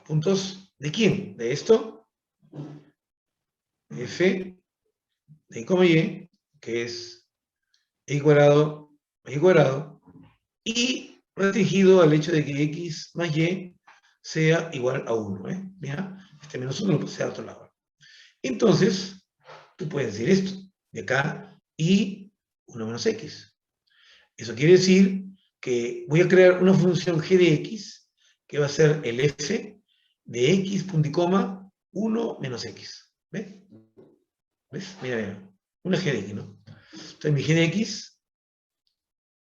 puntos de quién? De esto, f de y, que es y cuadrado, y restringido al hecho de que x más y sea igual a 1. ¿Ya? Este menos 1 lo puse al otro lado. Entonces, tú puedes decir esto, de acá, y 1 menos x. Eso quiere decir que voy a crear una función g de x, que va a ser el f de x, punto y coma, 1 menos x. ¿Ves? ¿Ves? Mira, mira. Una g de x, ¿no? Entonces mi g de x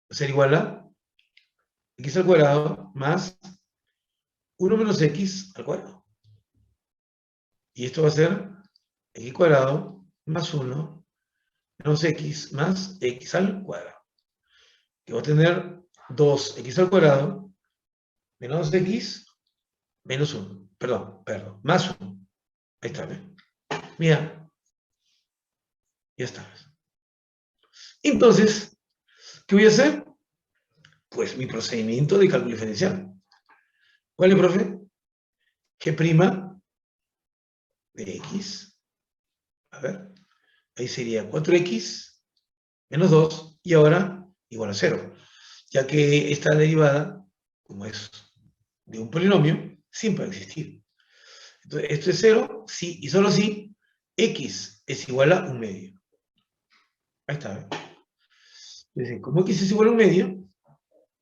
va a ser igual a x al cuadrado más 1 menos x al cuadrado. Y esto va a ser x cuadrado más 1 menos x más x al cuadrado. Que va a tener 2x al cuadrado menos x menos 1. Perdón, más 1. Ahí está, ¿ves? Mira, ya está. Entonces, ¿qué voy a hacer? Pues mi procedimiento de cálculo diferencial. ¿Cuál es, profe? G' de x. A ver, ahí sería 4x menos 2 y ahora igual a 0. Ya que esta derivada, como es de un polinomio, siempre va a existir. Entonces, esto es 0, sí y solo si x es igual a un medio. Ahí está, ¿ves? Entonces, como x es igual a un medio,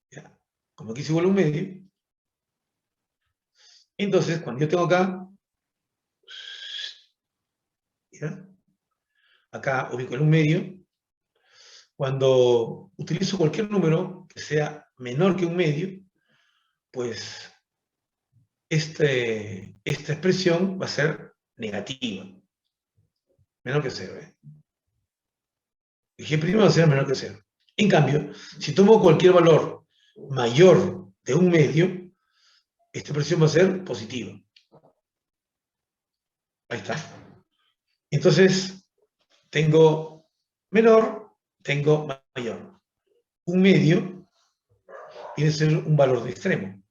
ya, como x es igual a un medio, entonces cuando yo tengo acá, ¿ya? Acá ubico en un medio, cuando utilizo cualquier número que sea menor que un medio, pues esta expresión va a ser negativa, menor que 0. El G' va a ser menor que 0. En cambio, si tomo cualquier valor mayor de un medio, esta expresión va a ser positiva. Ahí está. Entonces, tengo menor, tengo mayor. Un medio tiene que ser un valor de extremo.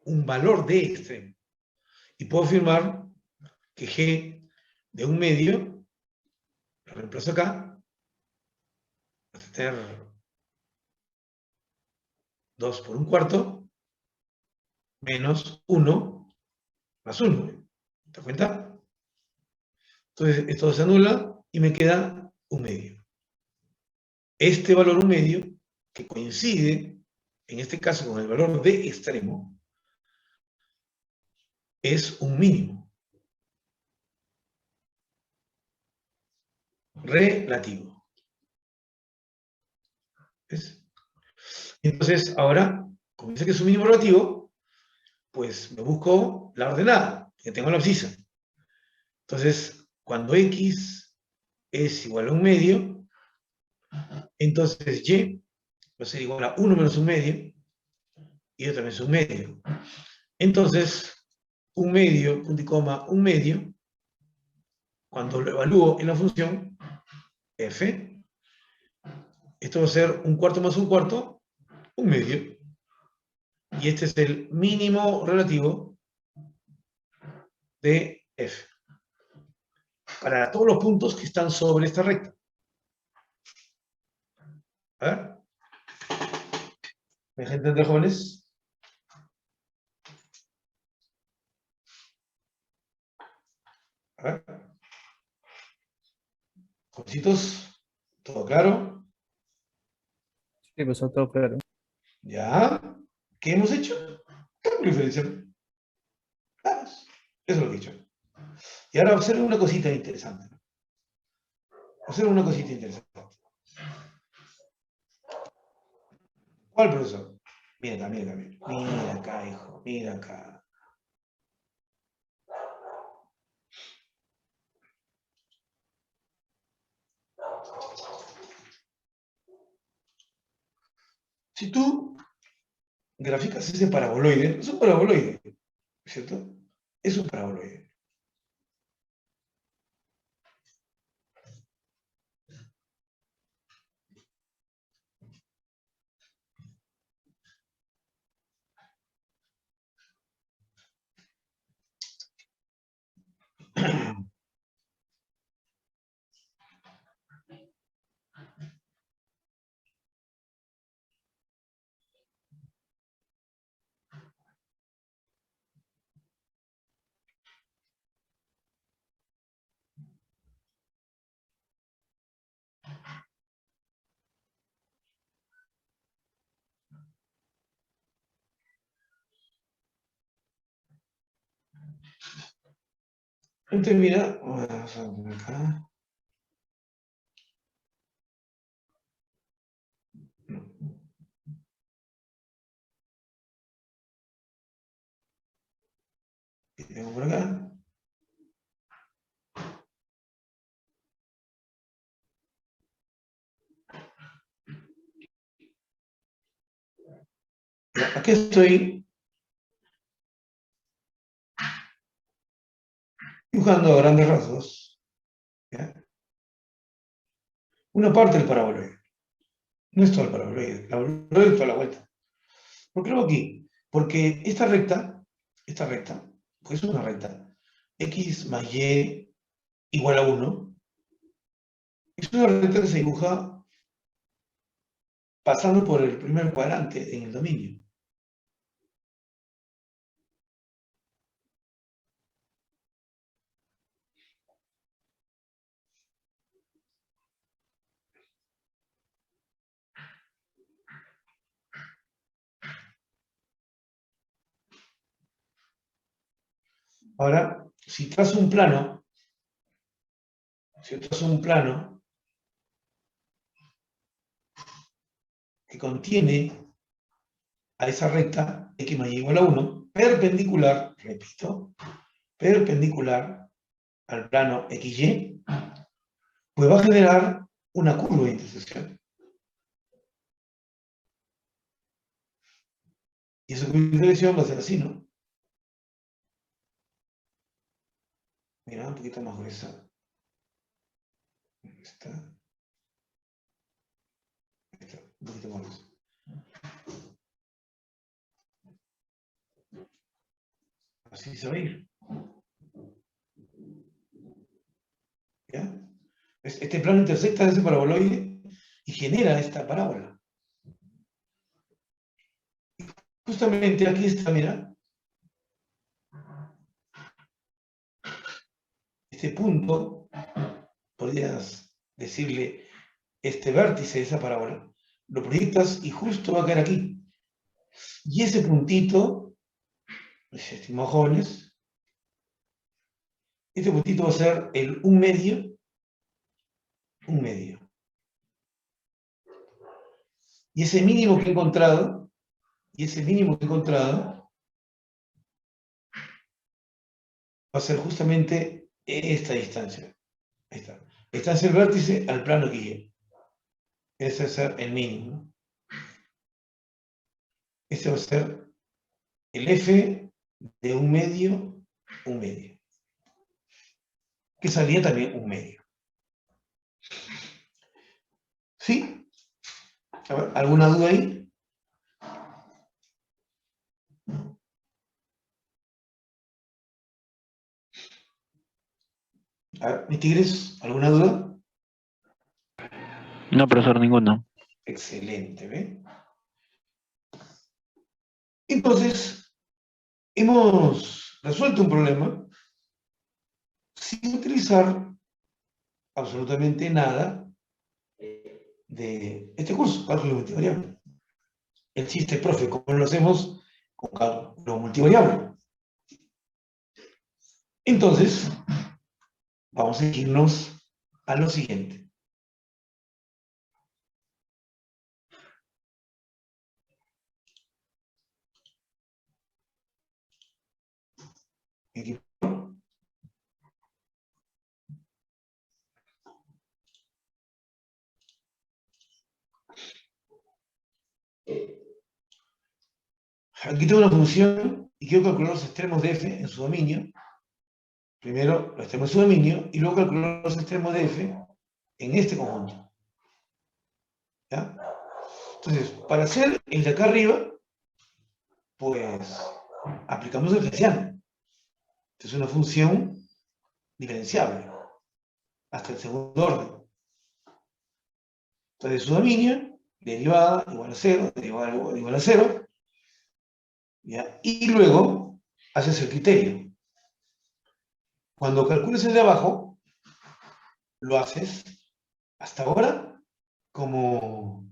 Un valor de extremo. Y puedo afirmar que G de un medio, lo reemplazo acá, va a tener 2 por un cuarto, menos 1, más 1. ¿Te das cuenta? Entonces, esto se anula y me queda un medio. Este valor un medio, que coincide, en este caso, con el valor de extremo, es un mínimo. Relativo. ¿Ves? Entonces, ahora, como dice que es un mínimo relativo, pues me busco la ordenada, que tengo la abscisa. Entonces, cuando x es igual a un medio, entonces y va a ser igual a 1 menos un medio, y yo también es un medio. Entonces, un medio, punto y coma, un medio, cuando lo evalúo en la función f, esto va a ser un cuarto más un cuarto, un medio. Y este es el mínimo relativo de f. Para todos los puntos que están sobre esta recta. A ver. ¿Me dejan entender, jóvenes? A ver. Jovencitos, ¿todo claro? Sí, pues todo claro. ¿Ya? ¿Qué hemos hecho? Cálculo diferencial. Eso es lo que he hecho. Y ahora observen una cosita interesante. Observen una cosita interesante. ¿Cuál, profesor? Mira acá, mira acá, mira. Mira acá, hijo, mira acá. Si tú graficas ese paraboloide, es un paraboloide, ¿cierto? Es un paraboloide. Entonces, mira, vamos a poner acá. Y tengo por acá. Aquí estoy dibujando a grandes rasgos, ¿ya? Una parte del paraboloide. No es todo el paraboloide. El paraboloide es toda la vuelta. ¿Por qué lo hago aquí? Porque esta recta, pues es una recta, x más y igual a 1, es una recta que se dibuja pasando por el primer cuadrante en el dominio. Ahora, si trazo un plano, que contiene a esa recta x más y igual a 1, perpendicular, repito, perpendicular al plano XY, pues va a generar una curva de intersección. Y esa curva de intersección va a ser así, ¿no? Mira, un poquito más gruesa. Ahí está. Ahí está, un poquito más gruesa. Así se va a ir. ¿Ya? Este plano intersecta ese paraboloide y genera esta parábola. Justamente aquí está, mira. Este punto, podrías decirle, este vértice de esa parábola, lo proyectas y justo va a caer aquí. Y ese puntito, estimados jóvenes, este puntito va a ser el 1 medio. Y ese mínimo que he encontrado, va a ser justamente esta distancia. Ahí está. Distancia del vértice al plano XY. Ese va a ser el mínimo. Ese va a ser el F de 1 medio, que salía también 1 medio. ¿Sí? A ver, ¿alguna duda ahí? A ver, mis tigres, ¿alguna duda? No, profesor, ninguno. Excelente, ¿ve? Entonces, hemos resuelto un problema sin utilizar absolutamente nada de este curso, cálculo multivariable. El chiste, profe, ¿cómo lo hacemos con cálculo multivariable? Entonces, vamos a irnos a lo siguiente. Aquí. Aquí tengo una función y quiero calcular los extremos de f en su dominio. Primero los extremos de su dominio y luego calcular los extremos de f en este conjunto. ¿Ya? Entonces, para hacer el de acá arriba, pues aplicamos el hessiano. Es una función diferenciable hasta el segundo orden. Entonces, su dominio, derivada igual a 0, derivada igual a 0, ¿ya? Y luego haces el criterio. Cuando calcules el de abajo, lo haces hasta ahora como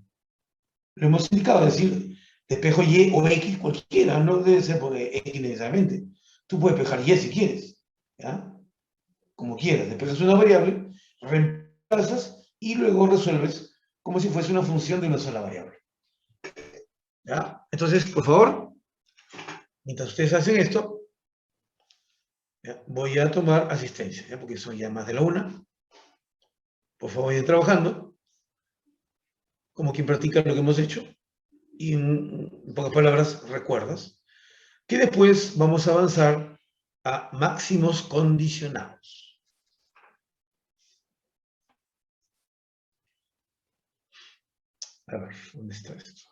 lo hemos indicado, es decir, espejo Y o X cualquiera, no debe ser por X necesariamente. Tú puedes despejar y si quieres, ¿ya? Como quieras, despejas una variable, reemplazas y luego resuelves como si fuese una función de una sola variable. ¿Ya? Entonces, por favor, mientras ustedes hacen esto, ¿ya? Voy a tomar asistencia, ¿ya? Porque son ya más de la 1. Por favor, vayan trabajando, como quien practica lo que hemos hecho, y en pocas palabras, recuerdas que después vamos a avanzar a máximos condicionados. A ver, ¿dónde está esto?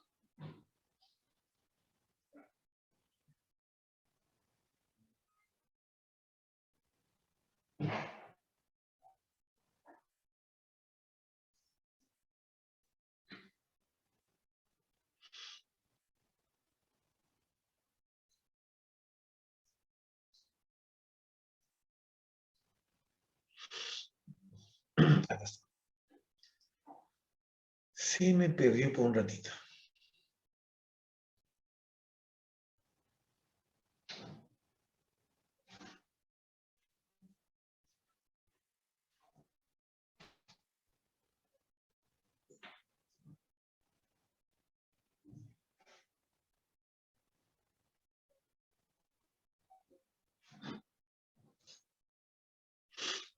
Acá está. Se me perdió por un ratito.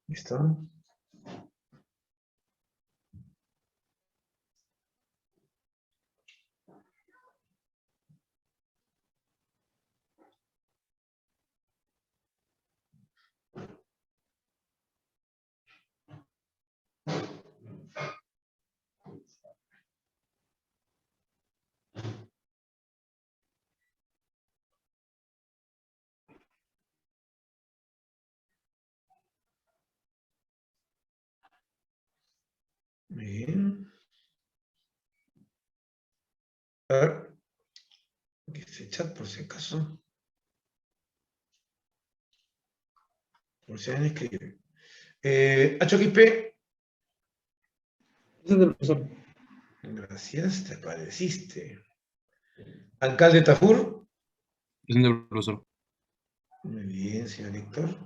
¿Listo? Bien. A ver, aquí este chat por si acaso. Por si alguien escribe. HXP. Presente, profesor. Gracias, te apareciste. Alcalde Tafur. Presente, profesor. Muy bien, señor Héctor.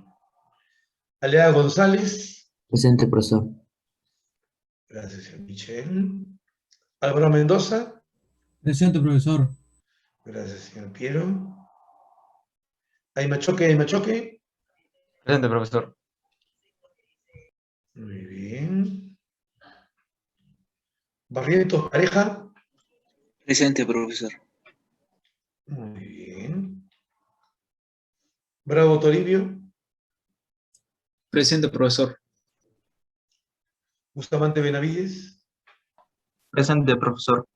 Alea González. Presente, profesor. Gracias, señor Michel. Álvaro Mendoza. Presente, profesor. Gracias, señor Piero. Aymachoque, Aymachoque. Presente, profesor. Muy bien. Barrientos Pareja. Presente, profesor. Muy bien. Bravo Toribio. Presente, profesor. Bustamante Benavides. Presente, profesor.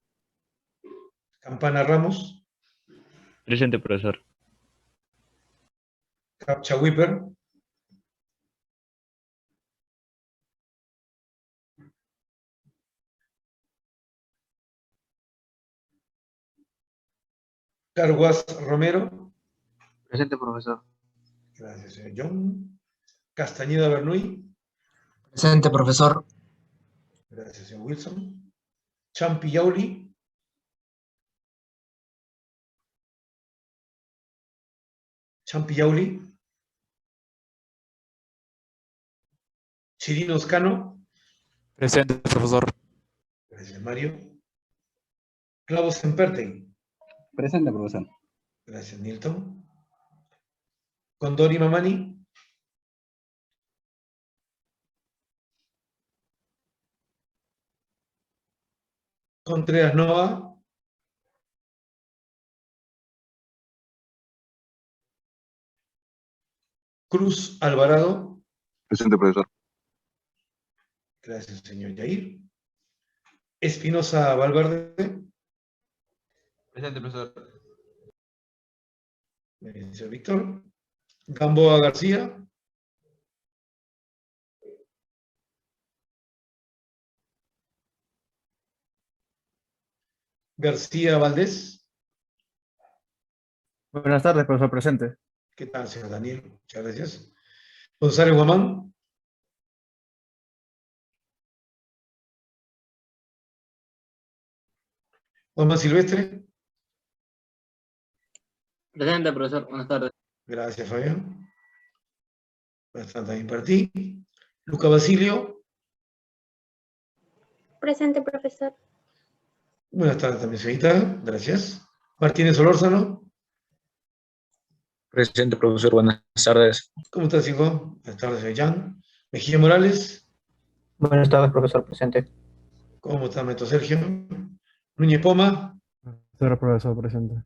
Campana Ramos. Presente, profesor. Capcha Whipper. Carguas Romero. Presente, profesor. Gracias, señor John. Castañeda Bernuy. Presente, profesor. Gracias, señor Wilson. Champi Yauli. Champi Yauli. Chirino Oscano. Presente, profesor. Gracias, Mario. Clavos Semperten. Presente, profesor. Gracias, Nilton. Condori Mamani. Contreras Nova. Cruz Alvarado. Presente, profesor. Gracias, señor Yair. Espinosa Valverde. Presente, profesor. Señor Víctor. Gamboa García. García Valdés. Buenas tardes, profesor presente. ¿Qué tal, señor Daniel? Muchas gracias. González Guamán. Guamán Silvestre. Presente, profesor. Buenas tardes. Gracias, Fabián. Buenas tardes también para ti. Luca Basilio. Presente, profesor. Buenas tardes también, señorita. Gracias. Martínez Solórzano. Presente, profesor. Buenas tardes. ¿Cómo estás, hijo? Buenas tardes, Jan. Mejía Morales. Buenas tardes, profesor, presente. ¿Cómo está, maestro Sergio? Núñez Poma. Profesor, presente.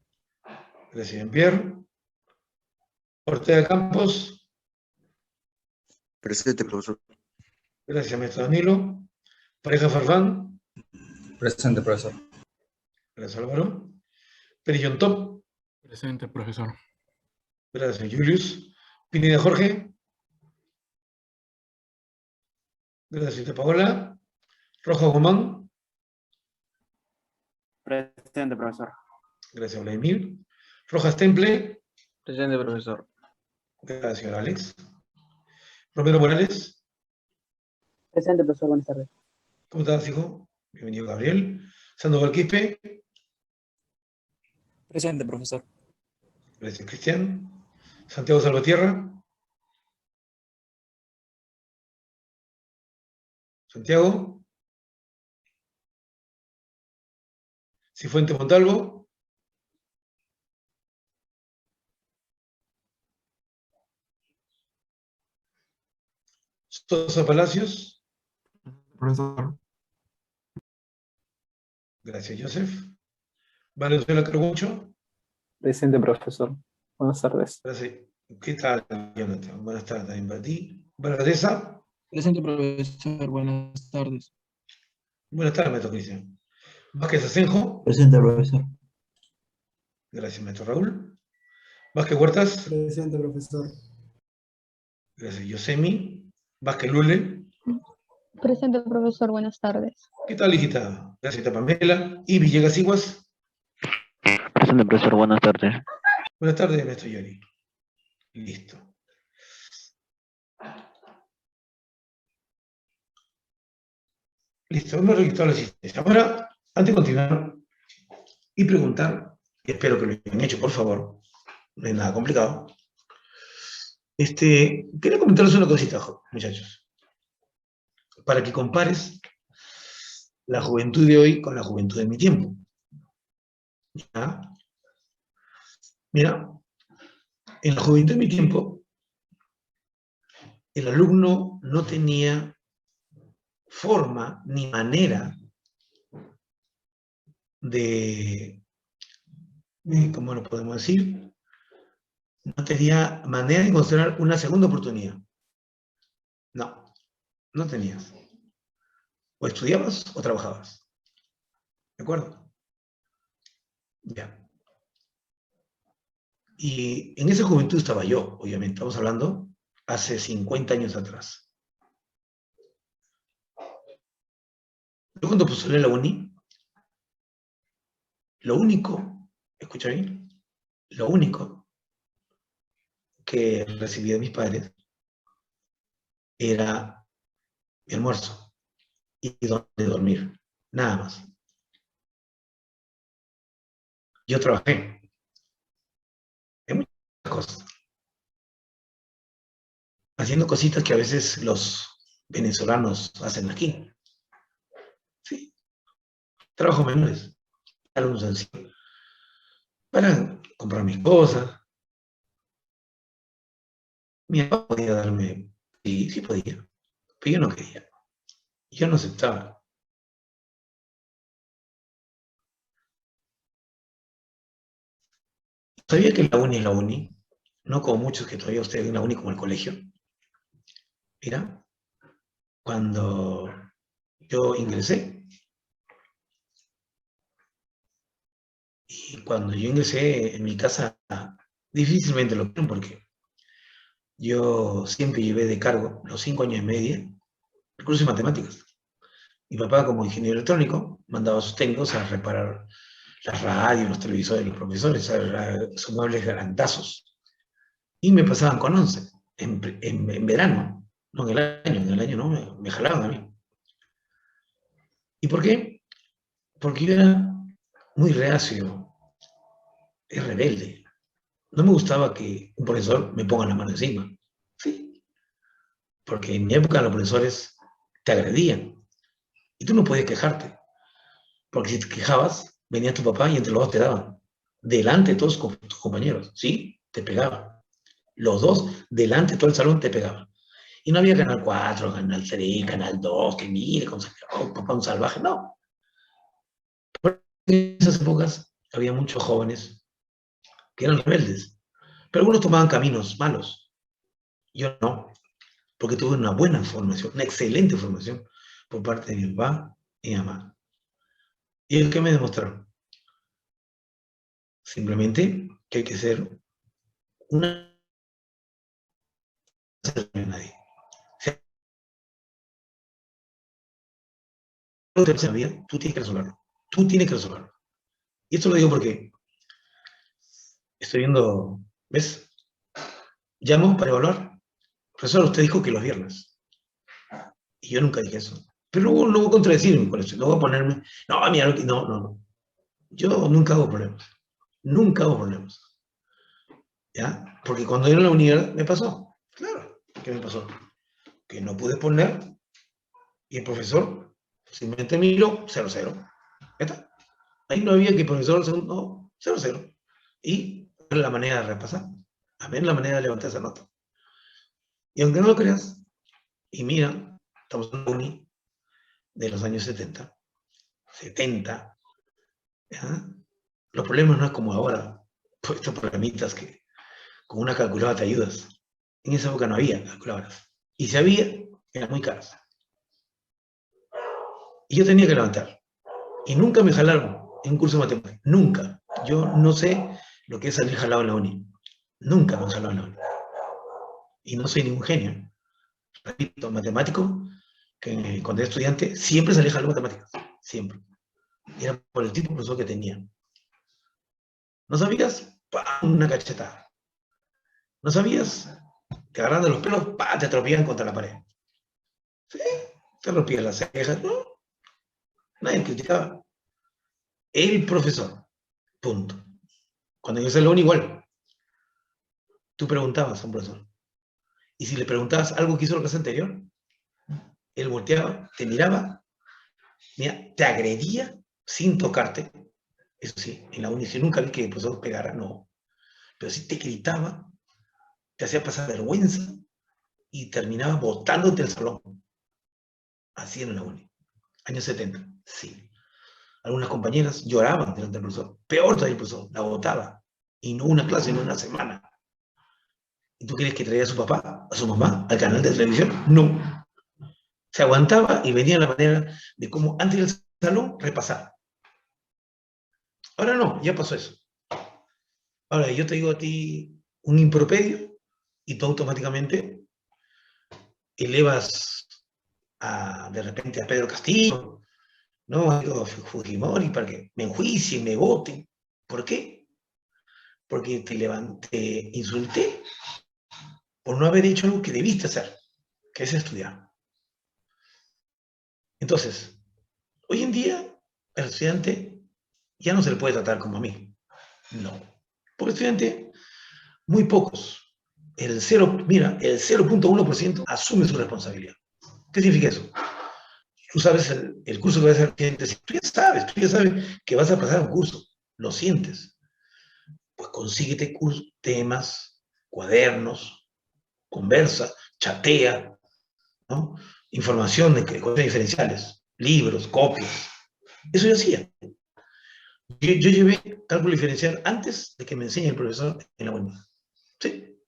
Gracias, Jean-Pierre. Ortega Campos. Presente, profesor. Gracias, maestro Danilo. Pareja Farfán. Presente, profesor. Gracias, Álvaro. Perillón Top. Presente, profesor. Gracias, Julius. Pineda Jorge. Gracias, señorita Paola. Roja Guzmán. Presente, profesor. Gracias, Vladimir. Rojas Temple. Presente, profesor. Gracias, señor Alex. Romero Morales. Presente, profesor. Buenas tardes. ¿Cómo estás, hijo? Bienvenido, Gabriel. Sandoval Quispe. Presente, profesor. Gracias, Cristian. Santiago Salvatierra. Santiago. Cifuentes Montalvo. Sosa Palacios. Profesor. Gracias, Joseph. Valenzuela Carbucho. Presente, profesor. Buenas tardes. Gracias. ¿Qué tal, Jonathan? Buenas tardes también para ti. Bernadesa. Presente, profesor. Buenas tardes. Buenas tardes, maestro Cristian. Vázquez Asenjo. Presente, profesor. Gracias, maestro Raúl. Vázquez Huertas. Presente, profesor. Gracias, Yosemi. Vázquez Lule. Presente, profesor. Buenas tardes. ¿Qué tal, hijita? Gracias, Pamela. Y Villegas Iguas. Presente, profesor. Buenas tardes. Buenas tardes, maestro Yori. Listo. Listo, hemos registrado la asistencia. Ahora, antes de continuar y preguntar, y espero que lo hayan hecho, por favor, no es nada complicado, quería comentarles una cosita, muchachos, para que compares la juventud de hoy con la juventud de mi tiempo. ¿Ya? Mira, en la juventud de mi tiempo, el alumno no tenía forma ni manera de, ¿cómo lo podemos decir? No tenía manera de encontrar una segunda oportunidad. No, no tenías. O estudiabas o trabajabas. ¿De acuerdo? Ya. Y en esa juventud estaba yo, obviamente. Estamos hablando hace 50 años atrás. Yo cuando postulé la uni, lo único, escucha bien, lo único que recibí de mis padres era mi almuerzo y donde dormir, nada más. Yo trabajé en muchas cosas, haciendo cositas que a veces los venezolanos hacen aquí. Sí, trabajos menores, algo sencillo, para comprar mis cosas. Mi papá podía darme, sí podía, pero yo no quería, yo no aceptaba. Sabía que la uni es la uni, no como muchos que todavía ustedes ven la uni como el colegio. Mira, cuando yo ingresé, y cuando yo ingresé en mi casa, difícilmente lo vieron porque yo siempre llevé de cargo los 5 años y medio el curso de matemáticas. Mi papá, como ingeniero electrónico, mandaba a sus técnicos a reparar las radios, los televisores, los profesores, sus muebles grandazos. Y me pasaban con 11, en verano, no en el año no, me jalaban a mí. ¿Y por qué? Porque yo era muy reacio, es rebelde. no me gustaba que un profesor me ponga la mano encima. Sí. Porque en mi época los profesores te agredían. Y tú no podías quejarte. Porque si te quejabas, venía tu papá y entre los dos te daban. Delante de todos tus compañeros. ¿Sí? Te pegaban. Los dos, delante de todo el salón, te pegaban. Y no había Canal 4, Canal 3, Canal 2, que mire, papá un salvaje. No. En esas épocas había muchos jóvenes que eran rebeldes. Pero algunos tomaban caminos malos. Yo no. Porque tuve una buena formación, una excelente formación por parte de mi papá y mi mamá. ¿Y el que me demostraron? Simplemente que hay que ser una... de nadie. Tú tienes que resolverlo. Tú tienes que resolverlo. Y esto lo digo porque estoy viendo, ¿ves? Llamo para evaluar. Profesor, usted dijo que los viernes. Y yo nunca dije eso. Pero luego no voy a contradecirme con eso. No voy a ponerme, no, mira, no. Yo nunca hago problemas. Nunca hago problemas. ¿Ya? Porque cuando era en la unidad me pasó. Claro, ¿qué me pasó? Que no pude poner y el profesor simplemente miró 0-0. ¿Ya está? Ahí no había que el profesor, no, 0-0. Y ver la manera de repasar. A ver la manera de levantar esa nota. Y aunque no lo creas, y mira, estamos en la uni de los años 70. ¿Ya? Los problemas no es como ahora, pues estos programitas que con una calculadora te ayudas. En esa época no había calculadoras. Y si había, eran muy caras. Y yo tenía que levantar. Y nunca me jalaron en un curso de matemáticas. Nunca. Yo no sé lo que es salir jalado en la uni. Nunca me han jalado en la uni. Y no soy ningún genio. Repito, matemático, que cuando era estudiante, siempre salí jalado en matemáticas. Siempre. Y era por el tipo de profesor que tenía. ¿No sabías? ¡Pam! Una cachetada. ¿No sabías? Te agarran de los pelos, ¡pam! Te atropellan contra la pared. ¿Sí? Te rompían las cejas, ¿no? Nadie criticaba. El profesor. Punto. Cuando yo salí igual. Tú preguntabas a un profesor. Y si le preguntabas algo que hizo la clase anterior, él volteaba, te miraba, mira, te agredía sin tocarte. Eso sí, en la uni, si nunca vi que el profesor pegara, no. Pero sí te gritaba, te hacía pasar vergüenza y terminaba botándote el salón. Así en la uni. Años 70, sí. Algunas compañeras lloraban delante del profesor. Peor todavía el profesor, la botaba. Y no una clase, no una semana. ¿Y tú quieres que traiga a su papá, a su mamá, al canal de televisión? No. Se aguantaba y venía la manera de cómo antes del salón repasar. Ahora no, ya pasó eso. Ahora yo te digo a ti un impropedio y tú automáticamente elevas de repente a Pedro Castillo, ¿no? A Fujimori para que me enjuicien, me voten. ¿Por qué? Porque te insulté por no haber hecho algo que debiste hacer, que es estudiar. Entonces, hoy en día, el estudiante ya no se le puede tratar como a mí. No. Porque el estudiante, muy pocos. El 0.1% asume su responsabilidad. ¿Qué significa eso? Tú sabes el curso que vas a hacer, tú ya sabes que vas a pasar un curso, lo sientes. Pues consíguete temas, cuadernos, conversa, chatea, ¿no? Información de cuestiones diferenciales, libros, copias. Eso yo hacía. Yo llevé cálculo diferencial antes de que me enseñe el profesor en la uni. Sí.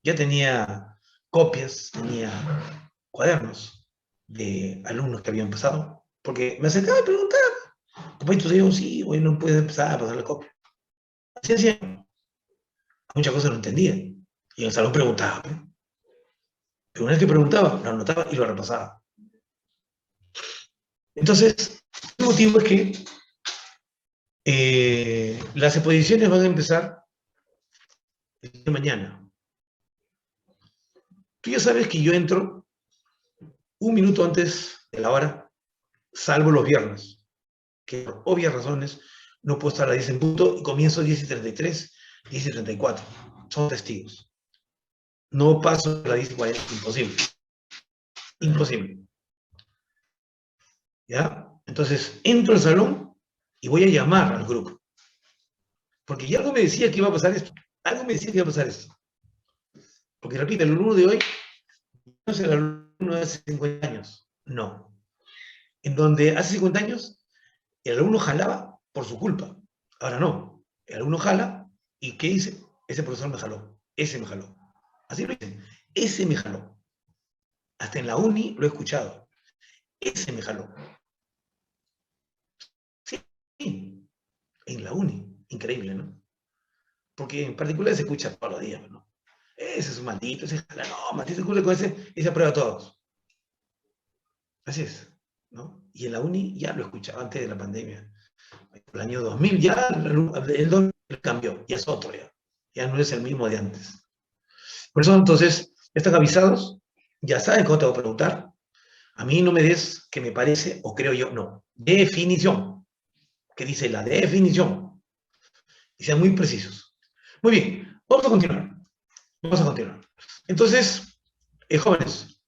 Ya tenía copias, tenía cuadernos de alumnos que habían pasado, porque me acercaba y preguntaba, compañero, digo, sí, hoy no puedes empezar a pasar la copia. Así hacía. Muchas cosas no entendía. Y en el salón preguntaba. Pero una vez que preguntaba, lo anotaba y lo repasaba. Entonces, el motivo es que las exposiciones van a empezar el día de mañana. Tú ya sabes que yo entro un minuto antes de la hora, salvo los viernes, que por obvias razones no puedo estar a las 10 en punto y comienzo a 10:33 Dice 34. Son testigos. No paso de la 10 y 40. Imposible. Imposible. ¿Ya? Entonces, entro al salón y voy a llamar al grupo. Porque ya algo me decía que iba a pasar esto. Algo me decía que iba a pasar esto. Porque, repito, el alumno de hoy no es el alumno de hace 50 años. No. En donde hace 50 años el alumno jalaba por su culpa. Ahora no. El alumno jala y ¿qué dice? Ese profesor me jaló. Ese me jaló. Así lo dicen. Ese me jaló. Hasta en la uni lo he escuchado. Ese me jaló. Sí. En la uni. Increíble, ¿no? Porque en particular se escucha todos los días, ¿no? Ese es un maldito, ese jala. No, maldito culo con ese y se aprueba a todos. Así es, ¿no? Y en la uni ya lo escuchaba antes de la pandemia. El año 2000 ya el 2000 cambió, ya es otro ya. Ya no es el mismo de antes. Por eso entonces, están avisados, ya saben cómo te voy a preguntar. A mí no me des que me parece o creo yo, no. Definición. Que dice la definición. Y sean muy precisos. Muy bien, vamos a continuar. Vamos a continuar. Entonces, jóvenes,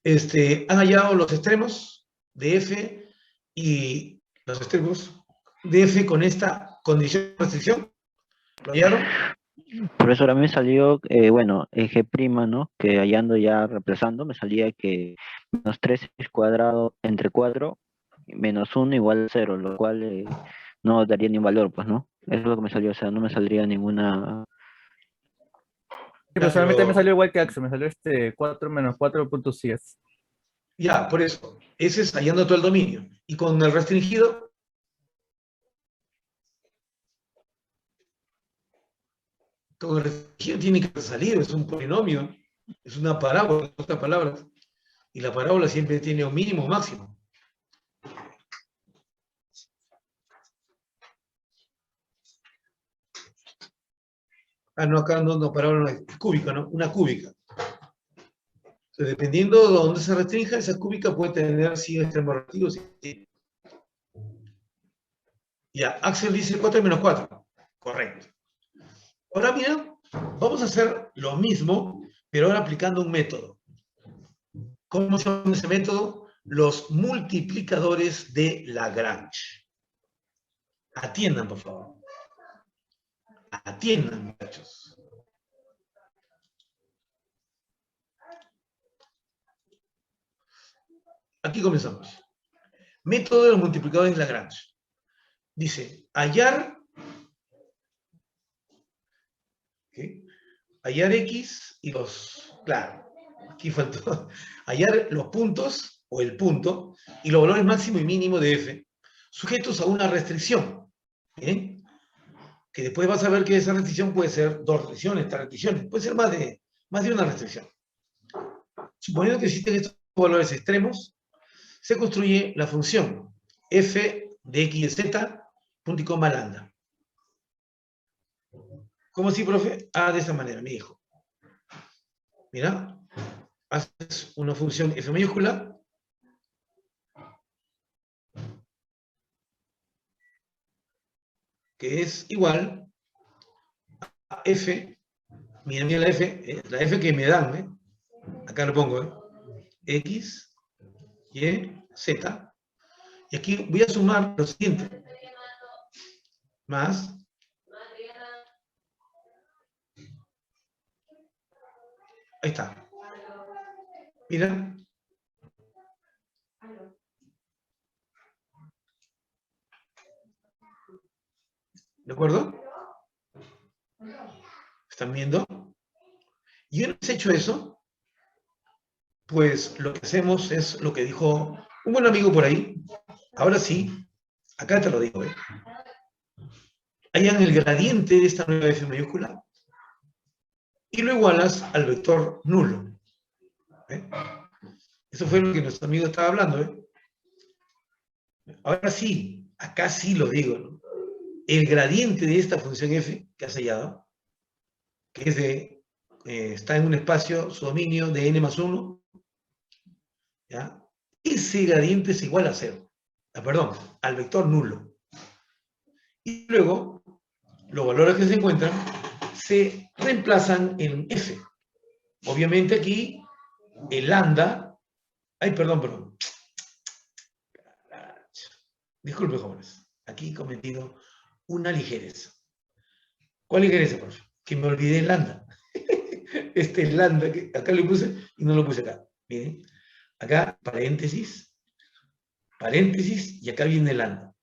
han hallado los extremos de F y los extremos de F con esta condición de restricción. ¿Lo hallaron? Profesor, a mí me salió, bueno, eje prima, ¿no? Que hallando ya reemplazando, me salía que menos 3 cuadrado entre 4 menos 1 igual a 0, lo cual no daría ni un valor, pues, ¿no? Eso es lo que me salió, o sea, no me saldría ninguna... Sí, personalmente me salió igual que Axel, me salió 4 menos 4.6. Ya, por eso. Ese es hallando todo el dominio. Y con el restringido, con el restringido tiene que salir, es un polinomio, es una parábola, en otras palabras. Y la parábola siempre tiene un mínimo o máximo. Ah, no, acá no, parábola no es cúbica, ¿no? Una cúbica. Entonces, dependiendo de dónde se restrinja, esa cúbica puede tener 100 extremos relativos. Ya, Axel dice 4 menos 4. Correcto. Ahora mira, vamos a hacer lo mismo, pero ahora aplicando un método. ¿Cómo se llama ese método? Los multiplicadores de Lagrange. Atiendan, por favor. Atiendan, muchachos. Aquí comenzamos. Método de los multiplicadores de Lagrange. Dice, hallar X y los... Claro, aquí faltó. Hallar los puntos, o el punto, y los valores máximo y mínimo de F, sujetos a una restricción. ¿Bien? Que después vas a ver que esa restricción puede ser 2 restricciones, 3 restricciones, puede ser más de una restricción. Suponiendo que existen estos valores extremos, se construye la función f de x y z, punto y coma lambda. ¿Cómo así, profe? Ah, de esta manera, mi hijo. Mira, haces una función f mayúscula que es igual a f, mira la f que me dan, ¿eh? Acá lo pongo, x, y, z. Y aquí voy a sumar lo siguiente. Más. Ahí está. Mira. ¿De acuerdo? ¿Están viendo? Y una vez hecho eso, pues lo que hacemos es lo que dijo un buen amigo por ahí. Ahora sí, acá te lo digo, ¿eh? Hallan el gradiente de esta nueva f mayúscula y lo igualas al vector nulo. ¿Eh? Eso fue lo que nuestro amigo estaba hablando, ¿eh? Ahora sí, acá sí lo digo, ¿no? El gradiente de esta función f que has hallado, que es de, está en un espacio, su dominio de n más 1, ¿ya? Ese gradiente es igual a 0. Perdón, al vector nulo. Y luego, los valores que se encuentran se reemplazan en F. Obviamente aquí el lambda... Ay, perdón. Disculpe, jóvenes. Aquí he cometido una ligereza. ¿Cuál ligereza, profe? Que me olvidé el lambda. Este lambda que acá lo puse y no lo puse acá. Miren, acá paréntesis, y acá viene el lambda.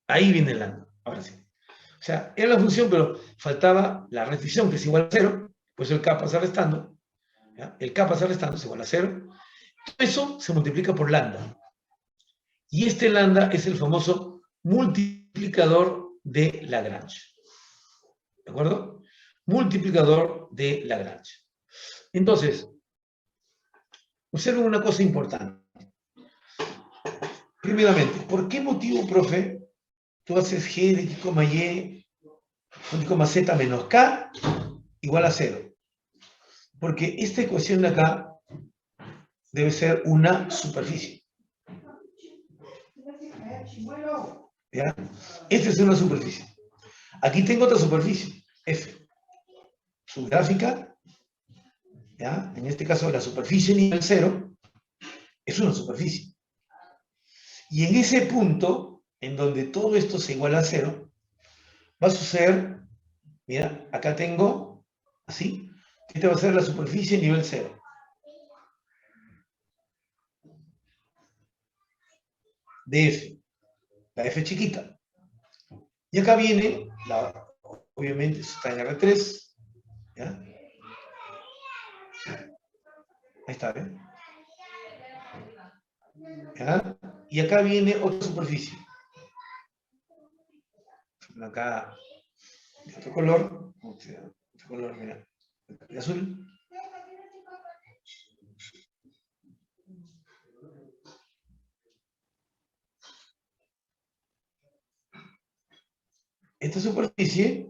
Ahí viene el lambda. Ahora sí. O sea, era la función, pero faltaba la restricción, que es igual a 0, pues el k pasa restando. ¿Ya? El k pasa restando es igual a 0. Eso se multiplica por lambda. Y este lambda es el famoso multiplicador de Lagrange. ¿De acuerdo? Multiplicador de Lagrange. Entonces, observen una cosa importante. Primeramente, ¿por qué motivo, profe, tú haces g de x, y con x, z menos k igual a 0? Porque esta ecuación de acá debe ser una superficie. ¿Ya? Esta es una superficie. Aquí tengo otra superficie, F. Su gráfica, ¿ya? En este caso la superficie nivel 0, es una superficie. Y en ese punto, en donde todo esto se iguala a 0, va a suceder, mira, acá tengo, así, que esta va a ser la superficie nivel 0. De F, la F chiquita. Y acá viene, obviamente, eso está en R3, ¿ya? Ahí está, ¿ven? ¿Ya? Y acá viene otra superficie. Acá, de otro color, mira, de azul. Esta superficie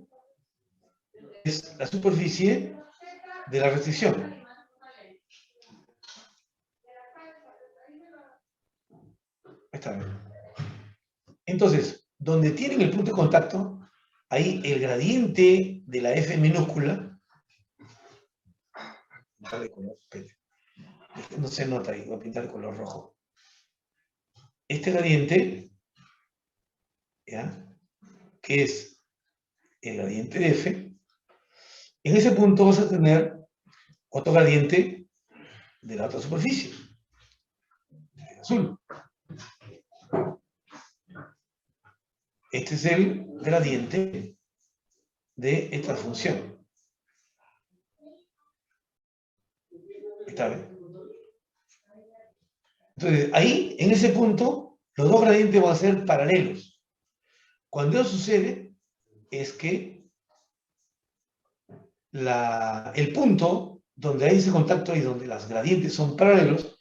es la superficie de la restricción. Ahí está bien. Entonces, donde tienen el punto de contacto, ahí el gradiente de la F minúscula, no se nota ahí, voy a pintar de color rojo. Este gradiente, ¿ya? Que es el gradiente de F, en ese punto vas a tener otro gradiente de la otra superficie, el azul. Este es el gradiente de esta función. ¿Está bien? Entonces, ahí, en ese punto, los dos gradientes van a ser paralelos. Cuando eso sucede, es que el punto donde hay ese contacto y donde las gradientes son paralelos,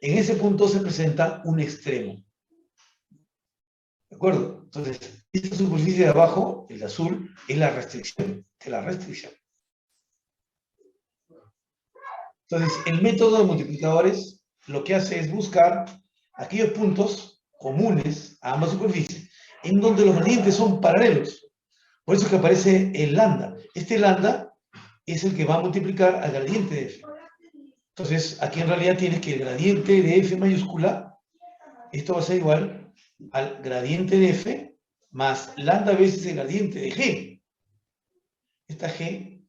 en ese punto se presenta un extremo. ¿De acuerdo? Entonces, esta superficie de abajo, el azul, es la restricción. Entonces, el método de multiplicadores lo que hace es buscar aquellos puntos comunes a ambas superficies, en donde los gradientes son paralelos. Por eso es que aparece el lambda. Este lambda es el que va a multiplicar al gradiente de F. Entonces, aquí en realidad tienes que el gradiente de F mayúscula, esto va a ser igual al gradiente de F más lambda veces el gradiente de G. Esta G,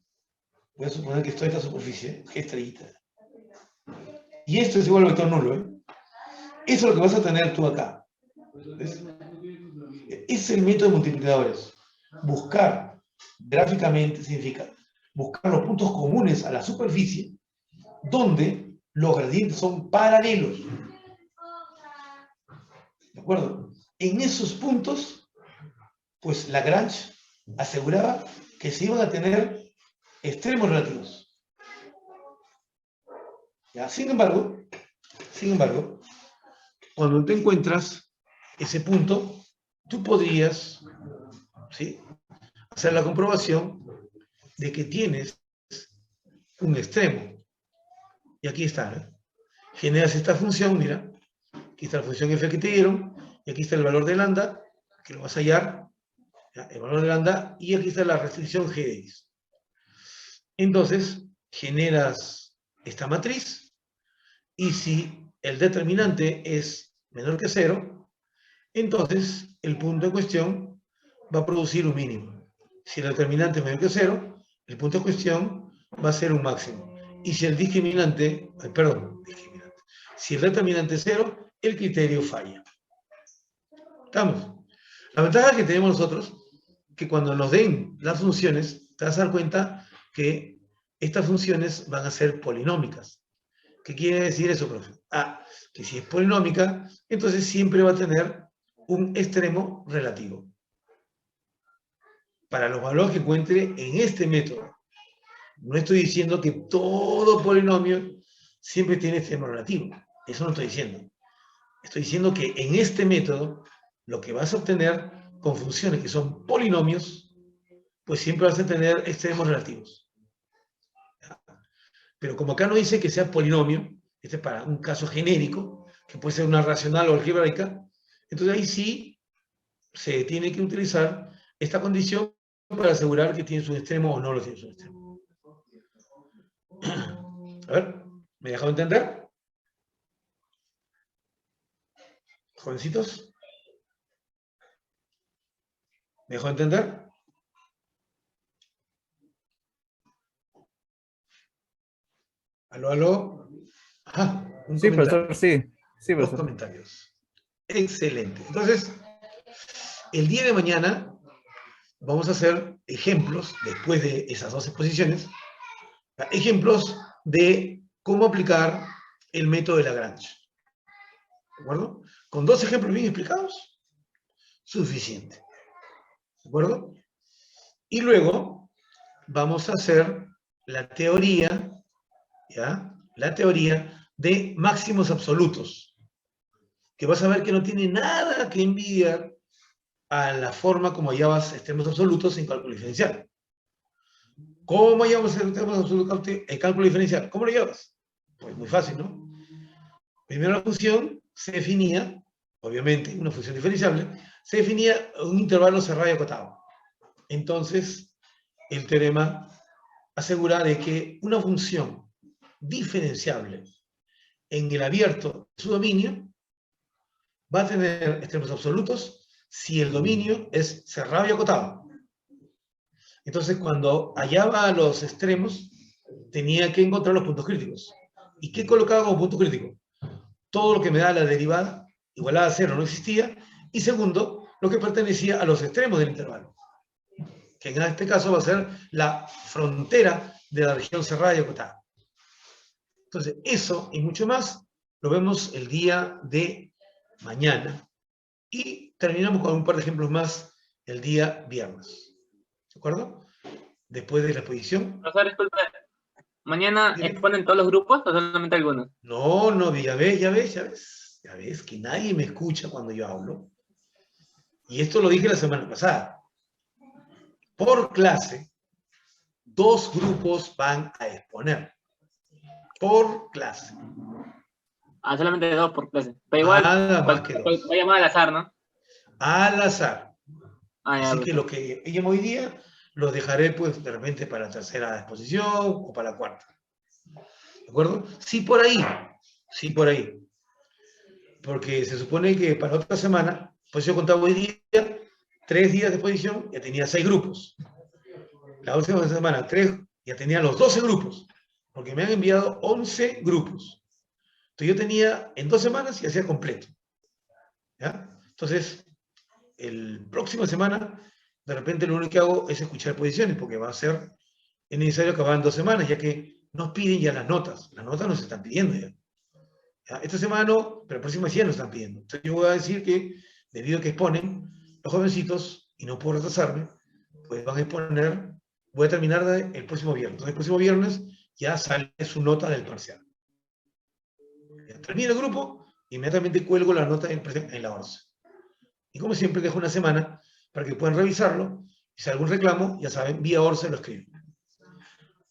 voy a suponer que esto es esta superficie, G estrellita. Y esto es igual al vector nulo, ¿eh? Eso es lo que vas a tener tú acá. ¿Ves? Es el método de multiplicadores. Buscar gráficamente significa buscar los puntos comunes a la superficie donde los gradientes son paralelos. ¿De acuerdo? En esos puntos, pues Lagrange aseguraba que se iban a tener extremos relativos. ¿Ya? Sin embargo, cuando te encuentras ese punto, tú podrías, ¿sí?, hacer la comprobación de que tienes un extremo. Y aquí está, ¿eh? Generas esta función, mira, aquí está la función f que te dieron, y aquí está el valor de lambda, que lo vas a hallar, ¿ya? El valor de lambda, y aquí está la restricción g de x. Entonces, generas esta matriz, y si el determinante es menor que 0, entonces el punto en cuestión va a producir un mínimo. Si el determinante es menor que 0, el punto en cuestión va a ser un máximo. Y si el discriminante, si el determinante es 0, el criterio falla. ¿Estamos? La ventaja que tenemos nosotros, que cuando nos den las funciones, te vas a dar cuenta que estas funciones van a ser polinómicas. ¿Qué quiere decir eso, profe? Que si es polinómica, entonces siempre va a tener un extremo relativo. Para los valores que encuentre en este método. No estoy diciendo que todo polinomio siempre tiene extremo relativo. Eso no estoy diciendo. Estoy diciendo que en este método, lo que vas a obtener con funciones que son polinomios, pues siempre vas a tener extremos relativos. Pero como acá no dice que sea polinomio, este es para un caso genérico, que puede ser una racional o algebraica, entonces ahí sí se tiene que utilizar esta condición para asegurar que tiene su extremo o no lo tiene su extremo. A ver, ¿me he dejado entender? Jovencitos. ¿Me dejó entender? ¿Aló, aló? Un Sí, comentario. profesor, sí. Sí, Dos profesor. comentarios. Excelente. Entonces, el día de mañana vamos a hacer ejemplos, después de esas dos exposiciones, ejemplos de cómo aplicar el método de Lagrange. ¿De acuerdo? Con dos ejemplos bien explicados, suficiente. ¿De acuerdo? Y luego vamos a hacer la teoría, ¿ya? La teoría de máximos absolutos, que vas a ver que no tiene nada que envidiar a la forma como hallabas extremos absolutos en cálculo diferencial. ¿Cómo hallamos extremos absolutos en cálculo diferencial? ¿Cómo lo llevas? Pues muy fácil, ¿no? Primero la función se definía, obviamente, una función diferenciable, se definía un intervalo cerrado y acotado. Entonces, el teorema asegura de que una función diferenciable en el abierto de su dominio va a tener extremos absolutos si el dominio es cerrado y acotado. Entonces, cuando hallaba los extremos, tenía que encontrar los puntos críticos. ¿Y qué colocaba como punto crítico? Todo lo que me da la derivada igualada a 0 no existía. Y segundo, lo que pertenecía a los extremos del intervalo, que en este caso va a ser la frontera de la región cerrada y acotada. Entonces, eso y mucho más lo vemos el día de mañana. Y terminamos con un par de ejemplos más el día viernes. ¿De acuerdo? Después de la exposición. Profesor, disculpe. ¿Mañana exponen todos los grupos o solamente algunos? No, ya ves que nadie me escucha cuando yo hablo. Y esto lo dije la semana pasada. Por clase, 2 grupos van a exponer. Por clase. Solamente 2 por clase. Pero igual, nada más que 2. Va a llamar al azar, ¿no? Al azar. Así Ya, que lo que llamo hoy día, los dejaré pues de repente para la tercera exposición o para la cuarta. ¿De acuerdo? Sí por ahí. Porque se supone que para otra semana, pues yo contaba hoy día, 3 días de exposición, ya tenía 6 grupos. La última semana, 3, ya tenía los 12 grupos. Porque me han enviado 11 grupos. Entonces yo tenía, en 2 semanas, y hacía completo. ¿Ya? Entonces, el próxima semana, de repente lo único que hago es escuchar exposiciones, porque va a ser necesario acabar en 2 semanas, ya que nos piden ya las notas. Las notas nos están pidiendo ya. ¿Ya? Esta semana no, pero la próxima sí ya nos están pidiendo. Entonces yo voy a decir que, debido a que exponen los jovencitos, y no puedo retrasarme, pues van a exponer, voy a terminar el próximo viernes. Entonces el próximo viernes ya sale su nota del parcial. Ya termina el grupo, inmediatamente cuelgo la nota en la ORCE. Y como siempre dejo una semana para que puedan revisarlo, y si hay algún reclamo, ya saben, vía ORCE lo escriben.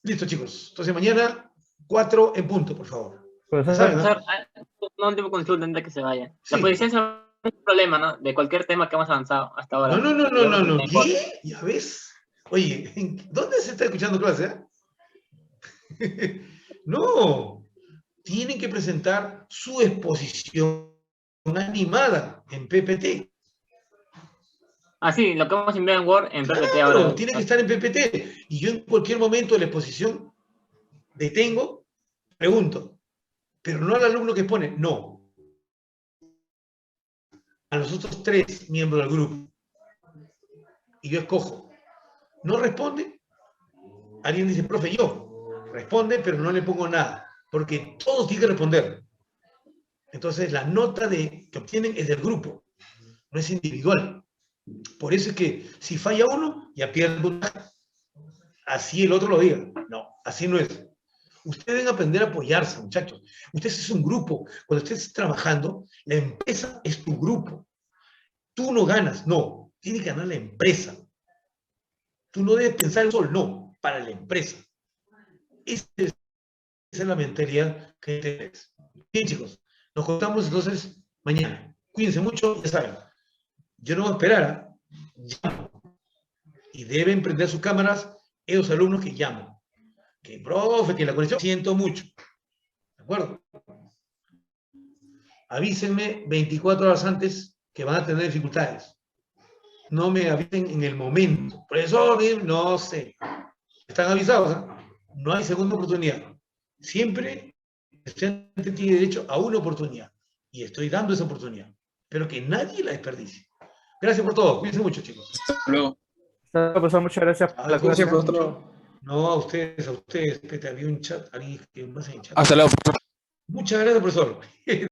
Listo, chicos. Entonces mañana, 4 en punto, por favor. Profesor, no última consulta antes de que se vaya. Sí. La posición es un problema, ¿no? De cualquier tema que hemos avanzado hasta ahora. No. ¿Qué? Ya ves. Oye, ¿dónde se está escuchando clase? No, tienen que presentar su exposición animada en PPT. Ah, sí, lo que vamos a enviar en Word, en PPT Claro, ahora. tiene que estar en PPT. Y yo en cualquier momento de la exposición detengo, pregunto, pero no al alumno que pone, no. A los otros 3 miembros del grupo. Y yo escojo. ¿No responde? Alguien dice, profe, yo. Responde, pero no le pongo nada. Porque todos tienen que responder. Entonces, la nota que obtienen es del grupo. No es individual. Por eso es que si falla uno, ya pierde el puntaje. Así el otro lo diga. No, así no es. Ustedes deben aprender a apoyarse, muchachos. Ustedes es un grupo. Cuando estés trabajando, la empresa es tu grupo. Tú no ganas, no. Tiene que ganar la empresa. Tú no debes pensar solo, no, para la empresa. Esa es la mentalidad que tienes. Bien, chicos, nos contamos entonces mañana. Cuídense mucho, ya saben. Yo no voy a esperar, llamo. Y deben prender sus cámaras esos alumnos que llaman. Que profe, que la conexión, siento mucho. ¿De acuerdo? Avísenme 24 horas antes que van a tener dificultades. No me avisen en el momento. Profesor, no sé. Están avisados, ¿eh? No hay segunda oportunidad. Siempre el estudiante tiene derecho a una oportunidad. Y estoy dando esa oportunidad. Pero que nadie la desperdicie. Gracias por todo. Cuídense mucho, chicos. Hasta luego. Profesor, muchas gracias por la Gracias, clase. profesor. No, a ustedes. Espérate, había un chat. Alguien que más en chat. Hasta luego. Muchas gracias, profesor.